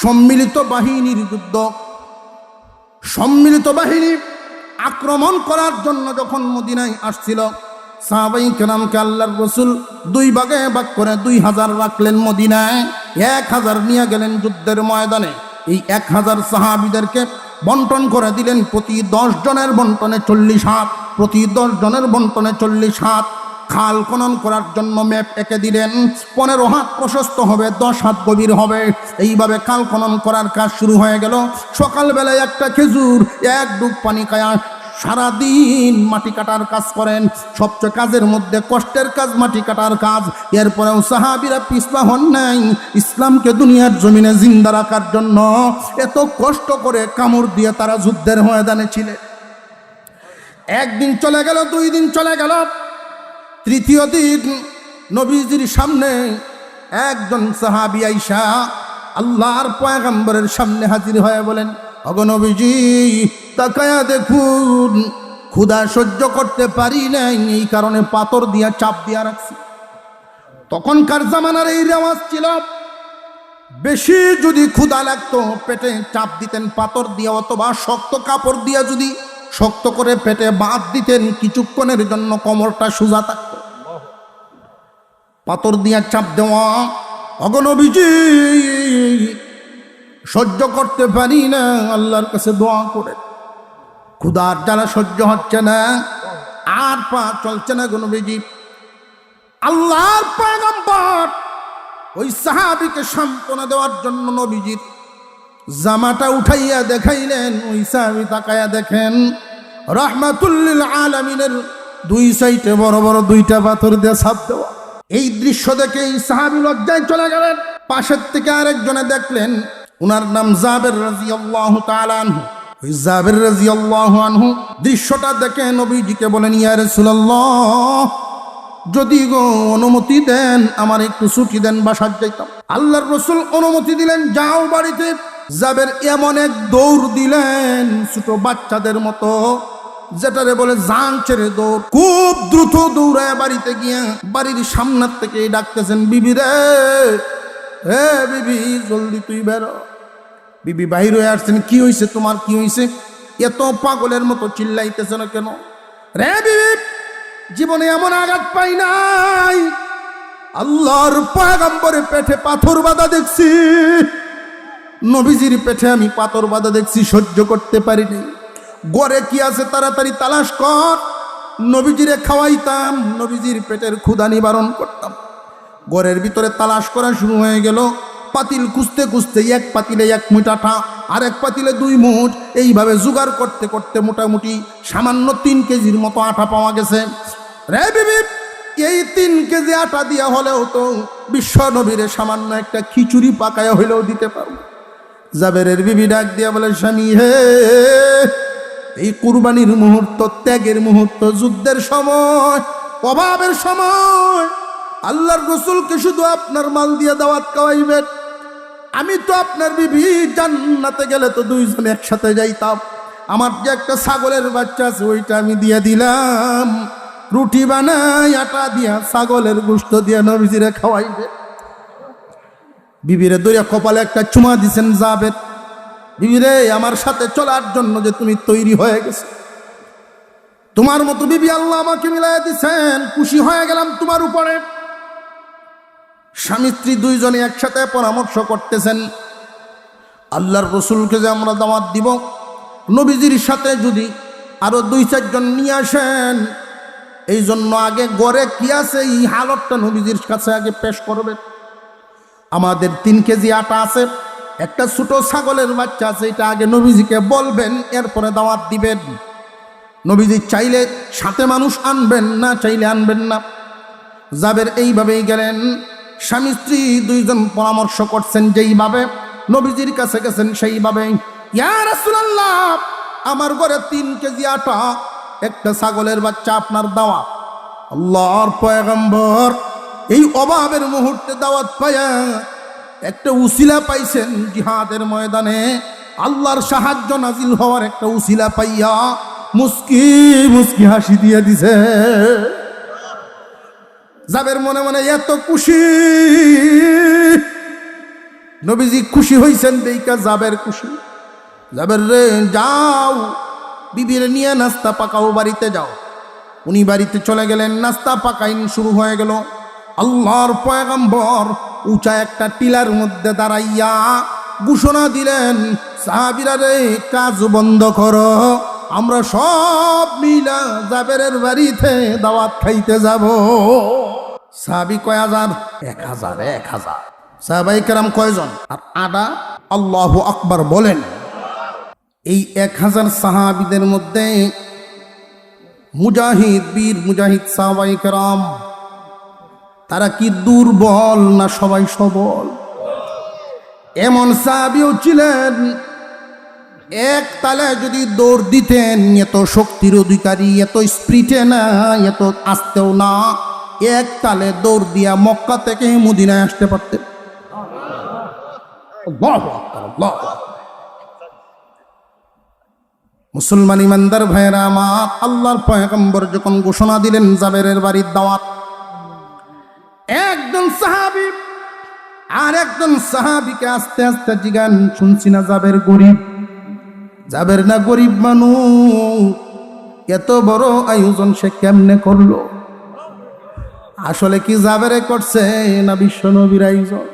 সম্মিলিত বাহিনীর যুদ্ধ। সম্মিলিত বাহিনী আক্রমণ করার জন্য যখন মদিনায় আসছিল, সাহাবায়ে কেরামকে আল্লাহর রাসূল 2 ভাগে ভাগ করে 2000 রাখলেন মদিনায়, 1000 নিয়ে গেলেন যুদ্ধের ময়দানে। এই 1000 সাহাবীদেরকে বন্টন করে দিলেন, প্রতি 10 জনের বন্টনে 40 হাত, প্রতি 10 জনের বন্টনে 40 হাত। খাল খনন করার জন্য ম্যাপ এঁকে দিলেন। 15 হাত প্রশস্ত হবে, 10 হাত গভীর হবে। এইভাবে খাল খনন করার কাজ শুরু হয়ে গেল। সকালবেলায় একটা খেজুর, এক ডুব পানি খায়া সারাদিন মাটি কাটার কাজ করেন। সবচেয়ে কাজের মধ্যে কষ্টের কাজ মাটি কাটার কাজ। এরপরেও সাহাবীরা পিছপা হন নাই। ইসলামকে দুনিয়ার জমিনে জিন্দা রাখার জন্য এত কষ্ট করে কামড় দিয়ে তারা যুদ্ধের ময়দানে ছিলেন। একদিন চলে গেল, 2 দিন চলে গেল, তৃতীয় দিন নবীজির সামনে একজন সাহাবী আইসা আল্লাহর পয়গম্বরের সামনে হাজির হয়ে বলেন, ওগো নবীজি, তাকায়া দেখুন, ক্ষুধা সহ্য করতে পারি নাই, এই কারণে পাথর দিয়া চাপ দিয়া রাখছি। তখনকার জামানার এই রেওয়াজ ছিল, বেশি যদি ক্ষুধা লাগতো পেটে চাপ দিতেন পাথর দিয়া, অথবা শক্ত কাপড় দিয়া যদি শক্ত করে পেটে বাঁধ দিতেন, কিছুক্ষণের জন্য কোমরটা সোজা থাকত। পাথর দিয়া চাপ দেওয়া, ওগো নবীজি সহ্য করতে পারি না, আল্লাহর কাছে দোয়া করে। ক্ষুধার জ্বালা সহ্য হচ্ছে না, আর পা চলছে না গো নবীজি। আল্লাহর পয়গম্বর ওই সাহাবীকে সান্ত্বনা দেওয়ার জন্য নবীজির জামাটা উঠাইয়া দেখাইলেন। ওই সাহাবী তাকায়া দেখেন, রাহমাতুল লিল আলামিনের 2 সাইডে বড় বড় 2টা পাথর দিয়ে ছাপ দেওয়া। এই দৃশ্য দেখে এই সাহাবী লজ্জায় চলে গেলেন। পাশের থেকে আরেকজনে দেখলেন, উনার নাম জাবের রাদিয়াল্লাহু তাআলা আনহু। ওই জাবের রাদিয়াল্লাহু আনহু দৃশ্যটা দেখে নবীজিকে বলেন, ইয়া রাসূলুল্লাহ, যদি গো অনুমতি দেন আমার একটু ছুটি দেন, বাসায় যাইতাম। আল্লাহর রাসূল অনুমতি দিলেন, যাও বাড়িতে। জাবের এমন এক দৌড় দিলেন ছোট বাচ্চাদের মতো, যেটারে বলে জান ছেড়ে দৌড়। খুব দ্রুত দৌড়ায় বাড়িতে গিয়ে বাড়ির সামনের থেকে ডাকতেছেন, বিবি রে, হে বিবি, জলদি তুই বেরো। বিবি বাহির হয়ে আসছেন। কি হয়েছে তোমার, কি হয়েছে? এত পাগলের মতো চিল্লাইতেছে না কেন? রে বিবি, জীবনে এমন আঘাত পাই নাই, আল্লাহর পয়গম্বরের পেটে পাথর বাঁধা দেখছি, নবীজির পেটে আমি পাথর বাঁধা দেখছি, সহ্য করতে পারিনি। গড়ে কি আছে তাড়াতাড়ি তালাশ কর, নবীজিরে খাওয়াইতাম, নবীজির পেটের ক্ষুধা নিবারণ করতাম। গড়ের ভিতরে তালাশ করা শুরু হয়ে গেল। পাতিল খুঁজতে খুঁজতে এক পাতিলে 1 মুঠ আটা, আর এক পাতিলে 2 মুঠ, এইভাবে জোগাড় করতে করতে মোটামুটি সামান্য 3 কেজির মতো আটা পাওয়া গেছে। রে বিবি, এই 3 কেজি আটা দিয়া হলেও তো বিশ্ব নবীরে সামান্য একটা খিচুড়ি পাকায় হইলেও দিতে পারবো। জাবেরের বিবি ডাক দিয়া বলে, স্বামী হে, এই কুরবানির মুহূর্ত, ত্যাগের মুহূর্ত, যুদ্ধের সময়, অভাবের সময় আল্লাহর রাসূলকে শুধু আপনার মাল দিয়ে দাওয়াত খাওয়াইবেন। আমি তো আপনার বিবি, জান্নাতে গেলে তো 2 জনে একসাথে যাইতাম। আমার যে একটা ছাগলের বাচ্চা আছে ওইটা আমি দিয়ে দিলাম, রুটি বানাই আটা দিয়া ছাগলের গোশত দিয়া নবীজিরে খাওয়াইবে। বিবিরে দইরা কপালে একটা চুমা দিছেন জাবের। বিবিরে, আমার সাথে চলার জন্য যে তুমি তৈরি হয়ে গেছো, তোমার মতো বিবি আল্লাহ আমাকে মিলাই দিছেন, খুশি হয়ে গেলাম তোমার উপরে। স্বামী স্ত্রী 2 জনে একসাথে পরামর্শ করতেছেন, আল্লাহর রাসূলকে যে আমরা দাওয়াত দিব, নবীজির সাথে যদি আরো 2-4 জন নিয়ে আসেন, এই জন্য আগে গড়ে কি আছে এই হালতটা নবীজির কাছে আগে পেশ করবে। আমাদের 3 কেজি আটা আছে, একটা ছোট ছাগলের বাচ্চা আছে, এটা আগে নবীজিকে বলবেন, এরপরে দাওয়াত দিবেন। নবীজি চাইলে সাথে মানুষ আনবেন, না চাইলে আনবেন না। জাবের এইভাবেই গেলেন। স্বামী স্ত্রী 2 জন পরামর্শ করছেন, যেইভাবে নবীজির কাছে গেছেন সেইভাবে। ইয়া রাসূলুল্লাহ, আমার ঘরে 3 কেজি আটা, একটা ছাগলের বাচ্চা আপনার দাওয়াত। আল্লাহর পয়গম্বর এই অভাবের মুহূর্তে দাওয়াত পায়া একটা উসিলা পাইছেন, জিহাদের ময়দানে আল্লাহর সাহায্য নাজিল হওয়ার একটা উসিলা পাইয়া মুস্কি মুস্কি হাসি দিয়ে দিছে। জাবের মনে মনে এত খুশি, নবীজি খুশি হইছেন দেইকা জাবের খুশি। জাবের রে, যাও বিবির নিয়ে নাস্তা পাকাও, বাড়িতে যাও। উনি বাড়িতে চলে গেলেন, নাস্তা পাকাইন শুরু হয়ে গেল। আল্লাহর পয়গম্বর উঁচা একটা টিলার মধ্যে দাঁড়াইয়া ঘোষণা দিলেন, সাহাবীরা রে, কাজ বন্ধ করো, আমরা সব মিলা জাবেরের বাড়িতে দাওয়াত খাইতে যাব। সাহাবী কয় হাজার? 1000। সাহাবায়ে কেরাম কয়জন? আর আডা আল্লাহু আকবার বলেন। এই 1000 সাহাবীদের মধ্যে মুজাহিদ, বীর মুজাহিদ সাহাবায়ে কেরাম, তারা কি দুর্বল না সবাই সবল? এমন সাহাবীও ছিলেন এক তালে যদি দৌড় দিতেন, এত শক্তির অধিকারী, এত স্পিডে না, এত আস্তেও না, এক তালে দৌড় দিয়া মক্কা থেকে মদিনায় আসতে পারতেন। আল্লাহু আকবার, আল্লাহু আকবার। মুসলমান ইমানদার ভাইয়েরা আমার, আল্লাহর পয়গম্বর যখন ঘোষণা দিলেন জাবেরের বাড়ির দাওয়াত, একজন সাহাবী আর একজন সাহাবীকে আস্তে আস্তে জিগান, শুনছি না জাবের গরিব? জাবের না গরিব মানুষ, এত বড় আয়োজন সে কেমনে করলো? আসলে কি জাবেরে করছে না বিশ্ব নবীর আয়োজন?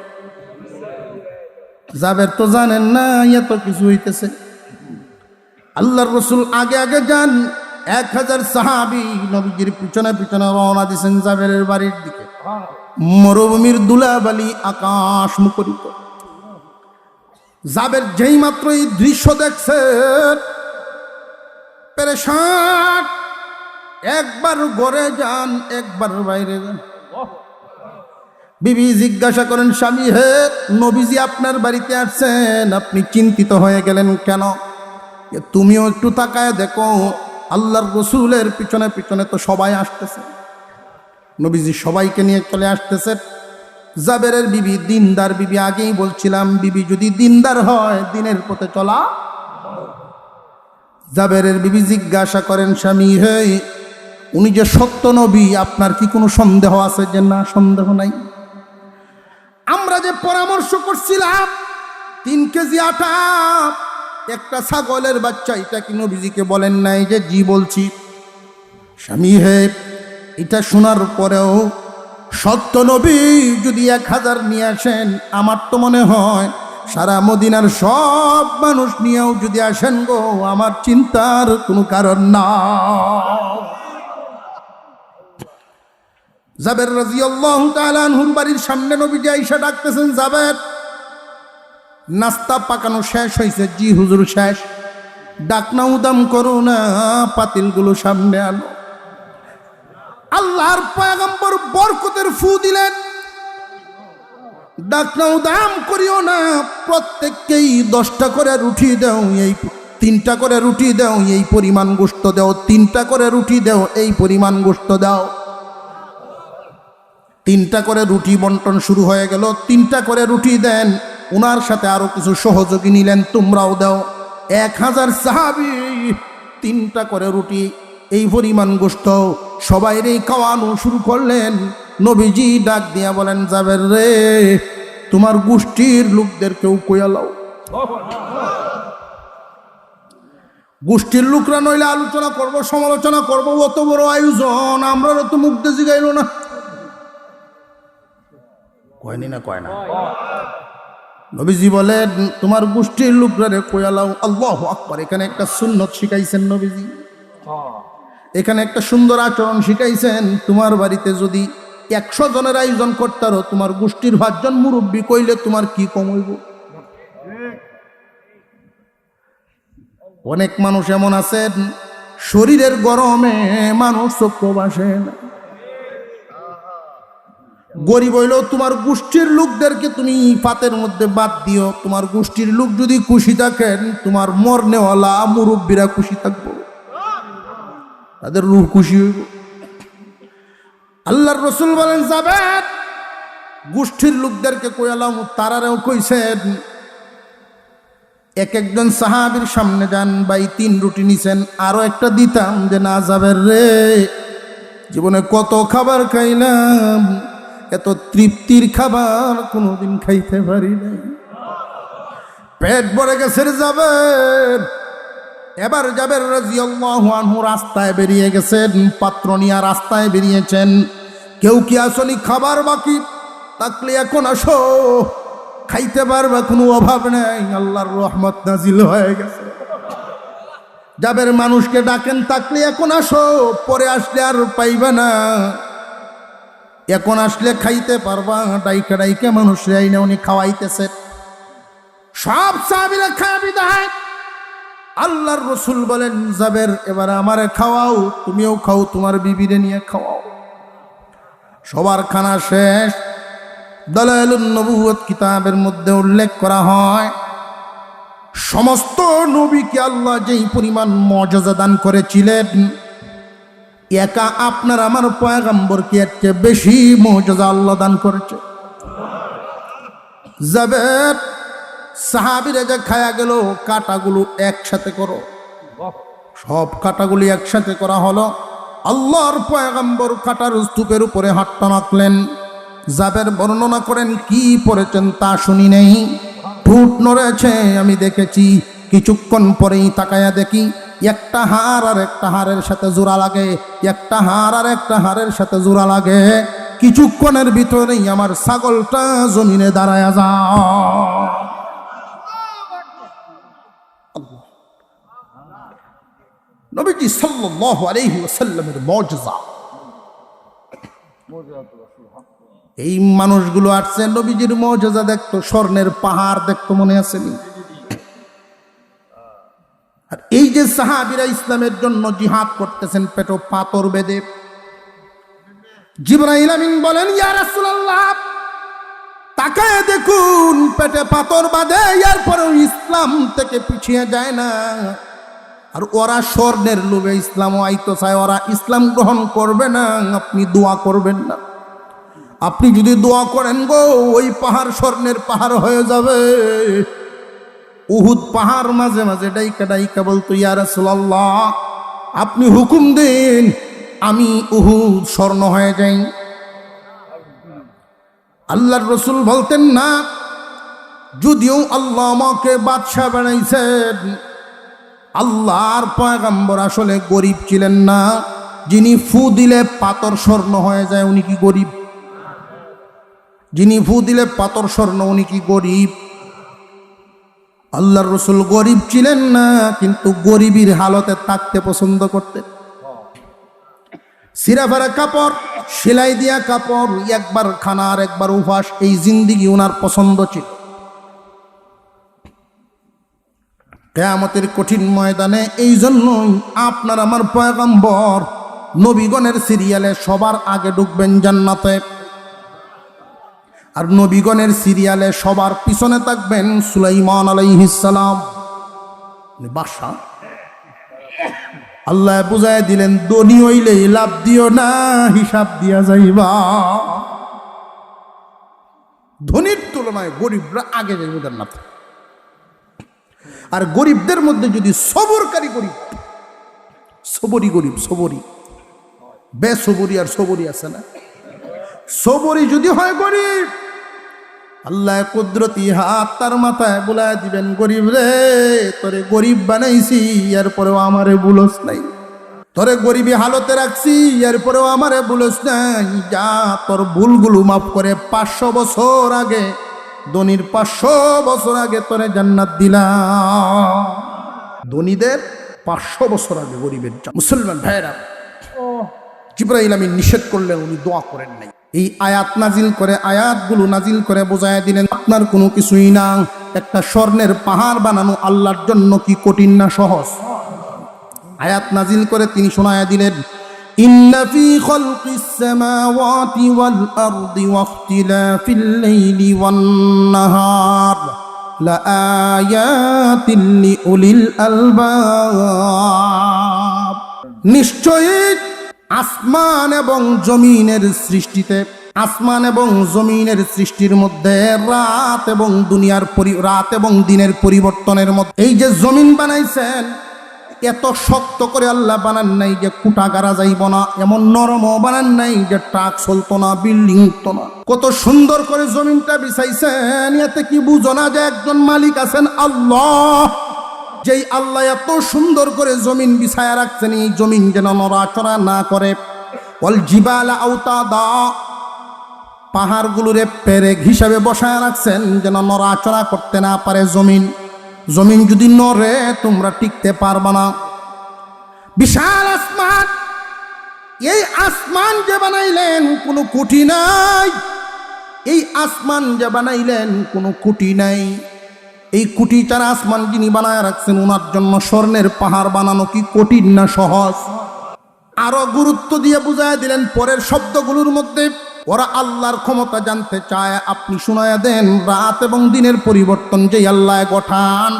জাবের তো জানেন না এত কিছু হইতেছে। আল্লাহর রাসূল আগে আগে যান, 1000 সাহাবী নবীজির পিছনে পিছনে রওনা দিয়েছেন জাবেরের বাড়ির দিকে। মরুভূমির ধুলাবালি, আকাশ মুখরিত। জাবের যেই মাত্র এই দৃশ্য দেখছে পেরেশান, একবার ঘরে যান, একবার বাইরে যান। বিবি জিজ্ঞাসা করেন, স্বামী হে, নবীজি আপনার বাড়িতে আসছেন, আপনি চিন্তিত হয়ে গেলেন কেন? তুমিও একটু তাকায় দেখো, আল্লাহর রাসূলের পিছনে পিছনে তো সবাই আসতেছে। নবীজি সবাইকে নিয়ে চলে আসতেছে। জাবেরের বিবি দিনদার বিবি, আগেই বলছিলাম বিবি যদি দিনদার হয় দিনের পথে চলা। জাবেরের বিবি জিজ্ঞাসা করেন, স্বামী হে, উনি যে সত্য নবী, আপনার কি কোনো সন্দেহ আছে? যে না, সন্দেহ নাই। আমরা যে পরামর্শ করছিলাম 3 কেজি আটা, একটা ছাগলের বাচ্চা, এটা কি নবীজিকে বলেন নাই? যে জি বলছি। স্বামী হে, এটা শোনার পরেও সত্য নবী যদি 1000 নিয়ে আসেন, আমার তো মনে হয় সারা মদিনার সব মানুষ নিয়েও যদি আসেন গো, আমার চিন্তার কোনো কারণ না। জাবের রাদিয়াল্লাহু তাআলা আনহুর বাড়ির সামনে নবীজি আয়েশা ডাকতেছেন, জাবের, নাস্তা পাকানো শেষ হয়েছে? জি হুজুর শেষ। ডাকনা উদাম করো না, পাতিলগুলো সামনে আনো। আল্লাহর পয়গম্বর বরকতের ফু দিলেন, ডাকনা উদাম করিও না, প্রত্যেককেই 10টা করে রুটি দাও, এই 3টা করে রুটি দাও, এই পরিমাণ গোশত দাও, 3টা করে রুটি দাও, এই পরিমাণ গোশত দাও। 3টা করে রুটি বন্টন শুরু হয়ে গেল। 3টা করে রুটি দেন, ওনার সাথে আরো কিছু সহযোগী নিলেন, তোমরাও দাও। 1000 সাহাবী 3টা করে রুটি, এই পরিমাণ গোশত সবাইরে খাওয়ানো শুরু করলেন। নবীজি ডাক দিয়া বলেন, জাবের রে, তোমার গোষ্ঠীর লোকদেরকেও কইয়া লাও। গোষ্ঠীর লোকরা নইলে আলোচনা করব, সমালোচনা করব, অত বড় আয়োজন, আমরা তো মুখ দিয়ে জিগাইল না। কয়নি না? কয় না? নবীজি বলেন, তোমার গোষ্ঠীর লোকরা কইয়া লাও। আল্লাহু আকবার। এখানে একটা সুন্নত শিখাইছেন নবীজি, এখানে একটা সুন্দর আচরণ শিখাইছেন। তোমার বাড়িতে যদি 100 জনের আয়োজন করতারো, তোমার গোষ্ঠীর 5 জন মুরব্বী কইলে তোমার কি কম হইব? অনেক মানুষ এমন আছেন, শরীরের গরমে মানুষ চক্ষু বাসে না। গরিব হইলেও তোমার গোষ্ঠীর লোকদেরকে তুমি পাতের মধ্যে বাদ দিও। তোমার গোষ্ঠীর লোক যদি খুশি থাকেন, তোমার মরনেওয়ালা মুরব্বীরা খুশি থাকবো, তাদের রূহ খুশি হইব। আল্লাহর রাসূল বলেন, জাবের, গোষ্ঠীর লোকদেরকে কইলাম, তারারেও কইছেন। একজন সাহাবীর সামনে যান, ভাই 3 রুটি নিছেন, আরো একটা দিতাম। যে না জাবের রে, জীবনে কত খাবার খাইলাম, এত তৃপ্তির খাবার কোনোদিন খাইতে পারি নাই, পেট ভরে গেছে রে জাবের। এবার জাবের রাদিয়াল্লাহু আনহু রাস্তায় বেরিয়ে গেছেন, পাত্র নিয়ে রাস্তায় বেরিয়েছেন। কেউ কি আসলে খাবার বাকি থাকলে এখন আসো, খাইতে পারবে, কোনো অভাব নেই, আল্লাহর রহমত নাজিল হয়ে গেছে। জাবের মানুষকে ডাকেন, তাকলে এখন আসো, পরে আসলে আর পাইবা না, এখন আসলে খাইতে পারবা। ডাইকা ডাইকা মানুষরা আইনা উনি খাওয়াইতেছে। সব সাহাবীরা খায় বিদায়। আল্লাহর রাসূল বলেন, জাবের এবার আমারে খাওয়াও, তুমিও খাও, তোমার বিবিরে নিয়ে খাওয়াও। সবার খানা শেষ। দালাইলুন নবুওয়াত কিতাবের মধ্যে উল্লেখ করা হয়, সমস্ত নবীকে আল্লাহ যেই পরিমাণ মুআজিজা দান করেছিলেন, একা আপনার আমার পয়গম্বরকে এর চেয়ে বেশি মুআজিজা আল্লাহ দান করেছে। জাবের সাহাবীরা যে খায়া গেল, কাটাগুলো একসাথে করো। সব কাটাগুলি একসাথে করা হলো। আল্লাহর পয়গম্বর কাটার স্তূপের উপরে হাতটা রাখলেন। জাবের বর্ণনা করেন, কি পড়েছেন তা শুনি নেই, ঠোঁট নড়েছে আমি দেখেছি। কিছুক্ষণ পরেই তাকায়া দেখি একটা হাড় আর একটা হাড়ের সাথে জোড়া লাগে, একটা হাড় আর একটা হাড়ের সাথে জোড়া লাগে। কিছুক্ষণের ভিতরেই আমার ছাগলটা জমিনে দাঁড়ায়া যায়। নবীজি সাল্লাল্লাহু আলাইহি ওয়াসাল্লামের মুআজিজা। এই মানুষগুলো আসছে নবীজির মুআজিজা দেখতো, স্বর্ণের পাহাড় দেখতো, মনে আছে নি? আর এই যে সাহাবীরা ইসলামের জন্য জিহাদ করতেছেন, পেটো পাথর বেঁধে, জিবরাইল আমিন বলেন, ইয়া রাসূলুল্লাহ, তাকায় দেখুন, পেটে পাথর বাঁধে, এরপরেও ইসলাম থেকে পিছিয়ে যায় না। আর ওরা স্বর্ণের লোভে ইসলামও আইতো চায়, ওরা ইসলাম গ্রহণ করবে না। আপনি দোয়া করবেন না? আপনি যদি দোয়া করেন গো, ওই পাহাড় স্বর্ণের পাহাড় হয়ে যাবে। উহুদ পাহাড় মাঝে মাঝে ডাইকা ডাইকা বলতো, ইয়া রাসূলুল্লাহ, আপনি হুকুম দিন, আমি উহুদ স্বর্ণ হয়ে যাই। আল্লাহর রাসূল বলতেন, না, যদিও আল্লাহ আমাকে বাদশা বানাইছেন, আল্লাহর পয়গম্বর আসলে গরিব ছিলেন না। যিনি ফু দিলে পাথর স্বর্ণ হয়ে যায়, উনি কি গরিব? যিনি ফু দিলে পাথর স্বর্ণ, উনি কি গরিব? আল্লাহর রাসূল গরিব ছিলেন না, কিন্তু গরিবের হালতে থাকতে পছন্দ করতেন। সিরাফারা কাপড়, সেলাই দিয়া কাপড়, একবার খানা আর একবার উপাস, এই জিন্দিগি ওনার পছন্দ ছিল। কিয়ামতের কঠিন ময়দানে এই জন্যই আপনার আমার পয়গম্বর নবীগণের সিরিয়ালে সবার আগে ঢুকবেন জান্নাতে, আর নবীগণের সিরিয়ালে সবার পিছনে থাকবেন সুলাইমান আলাইহিস সালাম, বাদশা। আল্লাহ বুঝায় দিলেন, ধনী হইলেই লাভ দিও না, হিসাব দিয়া যাইবা। ধনীর তুলনায় গরিবরা আগে যাইবে জান্নাতে। আর গরিবদের মধ্যে যদি সবরকারী গরিব, সবরি গরিব, সবরি, বেসবরি আর সবরি আছে না, সবরি যদি হয় গরিব, আল্লাহ কুদরতি হাত তার মাথায় বুলায় দিবেন, গরিব রে, তোরে গরিব বানাইছি, এরপরেও আমারে বুলস নাই। তোরে গরিবী হালতে রাখছি, এরপরেও আমারে বুলস নাই। যা, তোর ভুলগুলো মাফ করে 500 বছর আগে, ধনীর 500 বছর আগে তোরে জান্নাত দিলাম। ধনীদের 500 বছর আগে গরিবের। মুসলমান ভাইরা, জিবরাইল আমিন নিষেধ করলেন, উনি দোয়া করেন নাই। এই আয়াত নাজিল করে, আয়াতগুলো নাজিল করে বোঝায় দিলেন, আপনার কোনো কিছুই না। একটা স্বর্ণের পাহাড় বানানো আল্লাহর জন্য কি কঠিন না সহজ? আয়াত নাজিল করে তিনি শোনায়া দিলেন, ইন্না ফি খালকিস সামাওয়াতি ওয়াল আরদি ওয়াখতিলাফিল লাইলি ওয়ান নাহার লাআয়াতিন লিউলিল আলবাব। নিশ্চয়ই আসমান এবং জমিনের সৃষ্টিতে, আসমান এবং জমিনের সৃষ্টির মধ্যে রাত এবং রাত এবং দিনের পরিবর্তনের মধ্যে, এই যে জমিন বানাইছেন, এত শক্ত করে আল্লাহ বানান নাই যে কুটা গাড়া যাইব না, এমন নরমও বানান নাই যে ট্রাক চলতো না, বিল্ডিং উঠতো না। কত সুন্দর করে জমিনটা বিছাইছেন। এতে কি বুঝো না যে একজন মালিক আছেন আল্লাহ? যেই আল্লাহ এত সুন্দর করে জমিন বিছায়া রাখছেন, এই জমিন যেন নড়াচড়া না করে। ওয়াল জিবালা আওতাদা, পাহাড়গুলোরে পেরেক হিসাবে বসায় রাখছেন যেন নড়াচড়া করতে না পারে জমিন। জমিন যদি নড়ে তোমরা টিকতে পারবা না। বিশাল আসমান, এই আসমান যে বানাইলেন কোনো কুটি নাই, এই আসমান যে বানাইলেন কোনো কুটি নাই। এই কুটি ছাড়া আসমান যিনি বানায় রাখছেন ওনার জন্য স্বর্ণের পাহাড় বানানো কি কঠিন না সহজ? আরো গুরুত্ব দিয়ে বুঝায় দিলেন পরের শব্দগুলোর মধ্যে। ওরা আল্লাহর ক্ষমতা জানতে চায়, আপনি শুনায়া দেন রাত এবং দিনের পরিবর্তন যে আল্লাহ গঠান,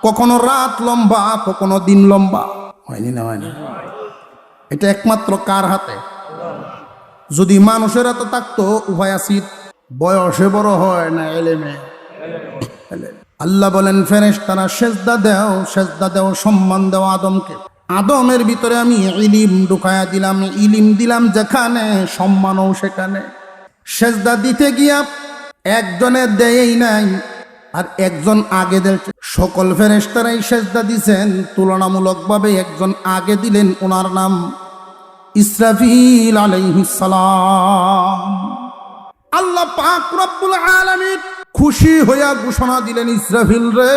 কখনো রাত লম্বা কখনো দিন লম্বা, হয়নি না হয়নি? এটা একমাত্র কার হাতে? যদি মানুষের হাতে থাকতো উভয় আসিত, বয়সে বড় হয় না এলেমে। আল্লাহ বলেন ফেরেশতারা সেজদা দাও, সেজদা দাও, সম্মান দাও আদমকে। আদমের ভিতরে আমি ইলিম ঢুকায়া দিলাম, ইলিম দিলাম যেখানে সম্মানও সেখানে। সেজদা দিতে গিয়া একজনের দেয়ই নাই আর একজন আগে দেয়। সকল ফেরেশতারাই সেজদা দিছেন, তুলনামূলকভাবে একজন আগে দিলেন, ওনার নাম ইসরাফিল আলাইহিস সালাম। আল্লাহ পাক রব্বুল আলামিন খুশি হইয়া ঘোষণা দিলেন, ইসরাফিল রে,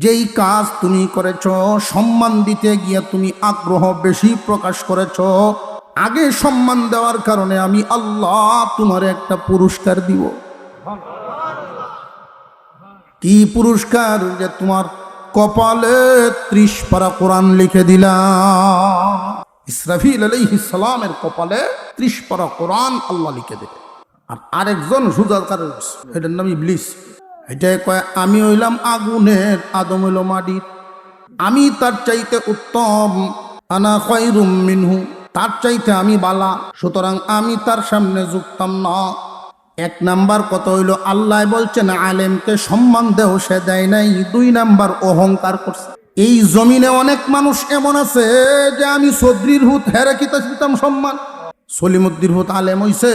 যেই কাজ তুমি করেছ, সম্মান দিতে গিয়ে তুমি আগ্রহ বেশি প্রকাশ করেছ, আগে সম্মান দেওয়ার কারণে আমি আল্লাহ তোমার একটা পুরস্কার দিব। কি পুরস্কার? যে তোমার কপালে 30 পারা কোরআন লিখে দিলাম। ইসরাফিল আলাইহিস সালামের কপালে 30 পারা কোরআন আল্লাহ লিখে দিলেন। আর আরেকজন সুজাকার, এটার নাম ইবলিস। এটাই কয় আমি হইলাম আগুনের, আদম হইল মাটির, আমি তার চাইতে উত্তম, আনা খায়রুম মিনহু, তার চাইতে আমি বালা, সুতরাং আমি তার সামনে ঝুঁকতাম না। এক নাম্বার কথা হইল আল্লাহ বলছেন আলেমকে সম্মান দেও, সে দেয় নাই। 2 নাম্বার অহংকার করছে। এই জমিনে অনেক মানুষ এমন আছে যে আমি চৌধুরীর হুত হেরে কিতা দিতাম সম্মান। সলিমুদ্দির হুত আলেম হইছে,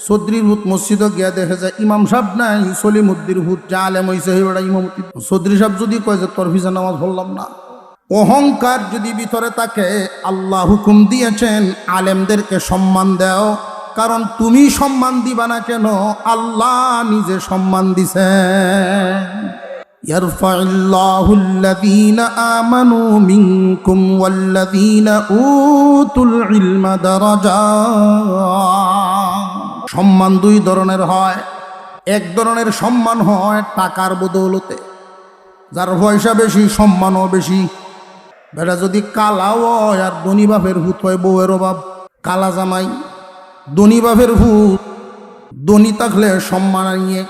চৌধুরীর হুত মসজিদে গিয়া দেখে যায় ইমাম সাহেব নাই, সলিমুদ্দির হুত যা আলেম হইছে সেটা ইমামতি। চৌধুরী সাহেব যদি কয় যে তোর ভিজা নামাজ পড়লাম না, অহংকার যদি ভিতরে থাকে, আল্লাহ হুকুম দিয়েছেন আলেমদেরকে সম্মান দাও, কারণ তুমি সম্মান দিবা না কেন, আল্লাহ নিজে সম্মান দিছেন। ইয়ারফাউল্লাহুল্লাযীনা আমানু মিনকুম ওয়াল্লাযীনা উতুল ইলমা দারাজাত। সম্মান 2 ধরনের হয়। এক ধরনের সম্মান হয় টাকার বদৌলতে, যার পয়সা বেশি সম্মানও বেশি। বেটা যদি কালাও হয় আর ধনী বাপের হুত হয়, বউয়ের অভাব, কালা জামাই, ধনী বাপের হুত, ধনী থাকলে সম্মান নিয়ে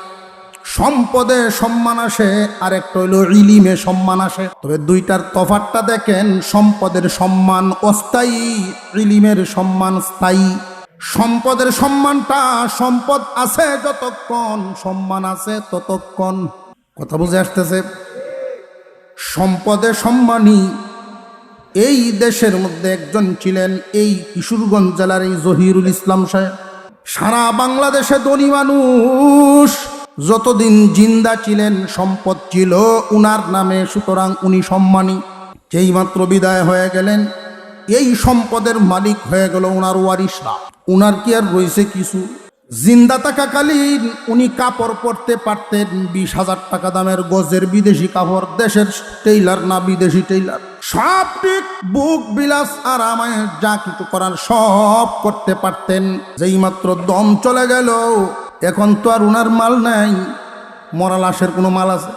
সম্পদে সম্মান আসে, আর একটা হইল ইলিমে সম্মান আসে। তবে 2টার তফাৎটা দেখেন, সম্পদের সম্মান অস্থায়ী, ইলিমের সম্মান স্থায়ী। সম্পদের সম্মানটা, সম্পদ আছে যতক্ষণ, সম্মান আছে ততক্ষণ। কথা বুঝে আসতেছে? সম্পদে সম্মানী এই দেশের মধ্যে একজন ছিলেন, এই কিশোরগঞ্জ জেলার এই জহিরুল ইসলাম সাহেব। সারা বাংলাদেশে ধনী মানুষ যতদিন জিন্দা ছিলেন সম্পদ ছিল উনার নামে, সুতরাং উনি সম্মানী। যেই মাত্র বিদায় হয়ে গেলেন, এই সম্পদের মালিক হয়ে গেল উনার ওয়ারিশরা। উনার কি আর রয়েছে কিছু? জিন্দা থাকাকালীন উনি কাপড় পরতে পারতেন 20,000 টাকা দামের গজের বিদেশি কাপড়, দেশের টেইলার না বিদেশি টেইলার, সব ঠিক বুক বিলাস আরামে যা কিছু করার সব করতে পারতেন। যেই মাত্র দম চলে গেল, এখন তো আর উনার মাল নাই। মরা লাশের কোনো মাল আছে?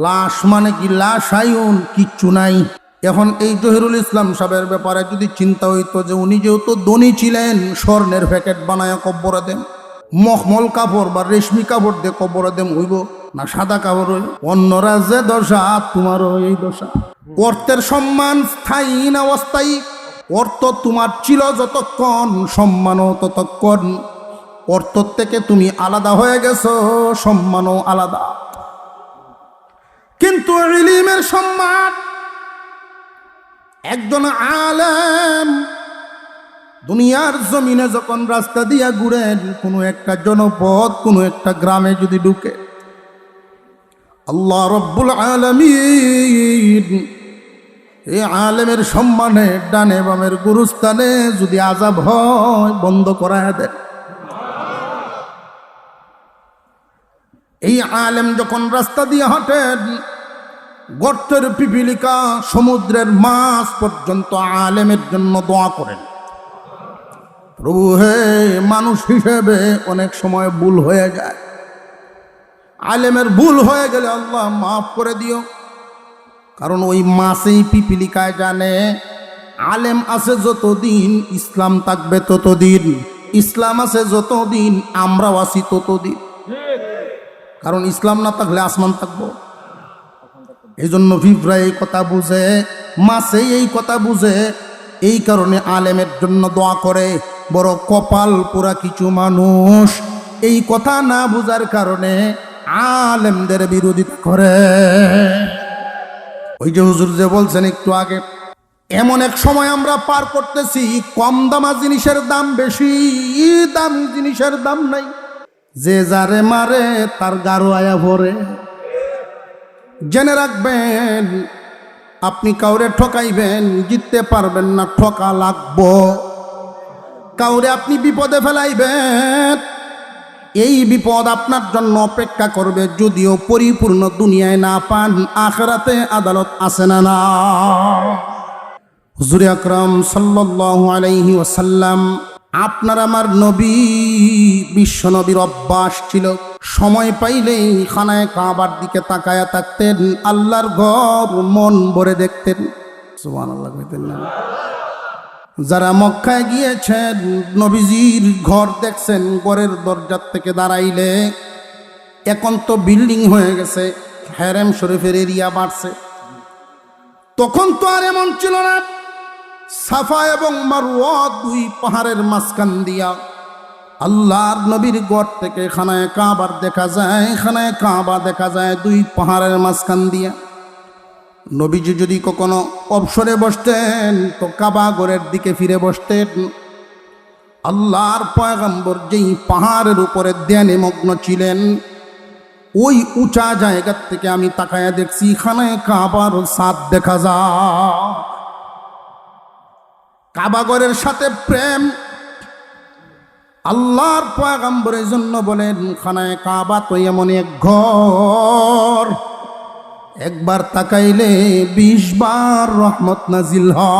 লাশ মানে কি, লাশ আইন কিচ্ছু নাই। এখন এই জহিরুল ইসলাম সাহেবের ব্যাপারে যদি চিন্তা হইতো যে উনি যেহেতু ধনী ছিলেন, স্বর্ণের প্যাকেট বানায় কব্বরে দেন, মখমল কাপড় বা রেশমি কাপড় দিয়ে কব্বরে দেন, হইব না সাদা কাপড় হইব? অন্য রাজ্যে দশা, তোমারও এই দশা। অর্থের সম্মান স্থায়ী না অস্থায়ী? অর্থ তোমার ছিল যতক্ষণ, সম্মানও ততক্ষণ। অর্থ থেকে তুমি আলাদা হয়ে গেছো, সম্মানও আলাদা। কিন্তু ইলমের সম্মান, একজন আলেম দুনিয়ার জমিনে যখন রাস্তা দিয়া ঘুরেন, কোনো একটা জনপদ, কোনো একটা গ্রামে যদি ঢুকে, আল্লাহ রব্বুল আলামিন এই আলেমের সম্মানে ডানে বামের গুরুস্থানে যদি আযাব হয়, বন্ধ করায় দেন। এই আলেম যখন রাস্তা দিয়ে হাঁটেন, গর্তের পিপিলিকা সমুদ্রের মাছ পর্যন্ত আলেমের জন্য দোয়া করেন, প্রভু হে, মানুষ হিসেবে অনেক সময় ভুল হয়ে যায়, আলেমের ভুল হয়ে গেলে আল্লাহ মাফ করে দিও। কারণ ওই মাছেই পিপিলিকায় জানে আলেম আছে যতদিন ইসলাম থাকবে ততদিন, ইসলাম আছে যতদিন আমরাও আছি ততদিন। কারণ ইসলাম না থাকলে আসমান থাকবো। এই জন্য পিঁপড়া এই কথা বুঝে, মাছে এই কথা বুঝে, এই কারণে আলেমের জন্য দোয়া করে। বড় কপাল পোড়া কিছু মানুষ এই কথা না বুঝার কারণে আলেমদের বিরোধিতা করে। ওই যে হুজুর যে বলছেন একটু আগে, এমন এক সময় আমরা পার করতেছি, কম দামা জিনিসের দাম বেশি, দামি জিনিসের দাম নাই। যে যারে মারে তার গারো আয়া ভরে। জেনে রাখবেন, আপনি কাউরে ঠকাইবেন, জিততে পারবেন না, ঠকা লাগবো। কাউরে আপনি বিপদে ফেলাইবেন, এই বিপদ আপনার জন্য অপেক্ষা করবে। যদিও পরিপূর্ণ দুনিয়ায় না পান, আখিরাতে আদালত আছে না না। হুজুর আকরাম সাল্লাল্লাহু আলাইহি ওয়াসাল্লাম, আপনার আমার নবী, বিশ্ব নবীর অভ্যাস ছিল সময় পাইলেই খানায় কাবার দিকে তাকায়া থাকতেন, আল্লাহর ঘর মন ভরে দেখতেন। সুবহানাল্লাহ কইতেন না? যারা মক্কায় গিয়েছেন, নবীজির ঘর দেখছেন, ঘরের দরজার থেকে দাঁড়াইলে, এখন তো বিল্ডিং হয়ে গেছে, হারেম শরীফের এরিয়া বাড়ছে। তখন তো আর এমন ছিল না। সাফা এবং মারওয়া দুই পাহাড়ের মাঝখান দিয়া আল্লাহর নবীর ঘর থেকে খানায় কাবার দেখা যায়, খানায় কাবা দেখা যায় দুই পাহাড়ের মাঝখান দিয়া। নবীজি যদি কখনো অবসরে বসতেন তো কাবা ঘরের দিকে ফিরে বসতেন। আল্লাহর পয়গম্বর যেই পাহাড়ের উপরে ধ্যানে মগ্ন ছিলেন, ওই উঁচা জায়গা থেকে আমি তাকায়া দেখছি খানায় কাবার ছাদ দেখা যায়। কাবা ঘরের সাথে প্রেম আল্লাহর পয়গম্বরের জন্য বলেন, খানায় কাবা তো এমন এক ঘর, একবার তাকাইলে 20 বার রহমত নাজিল হয়।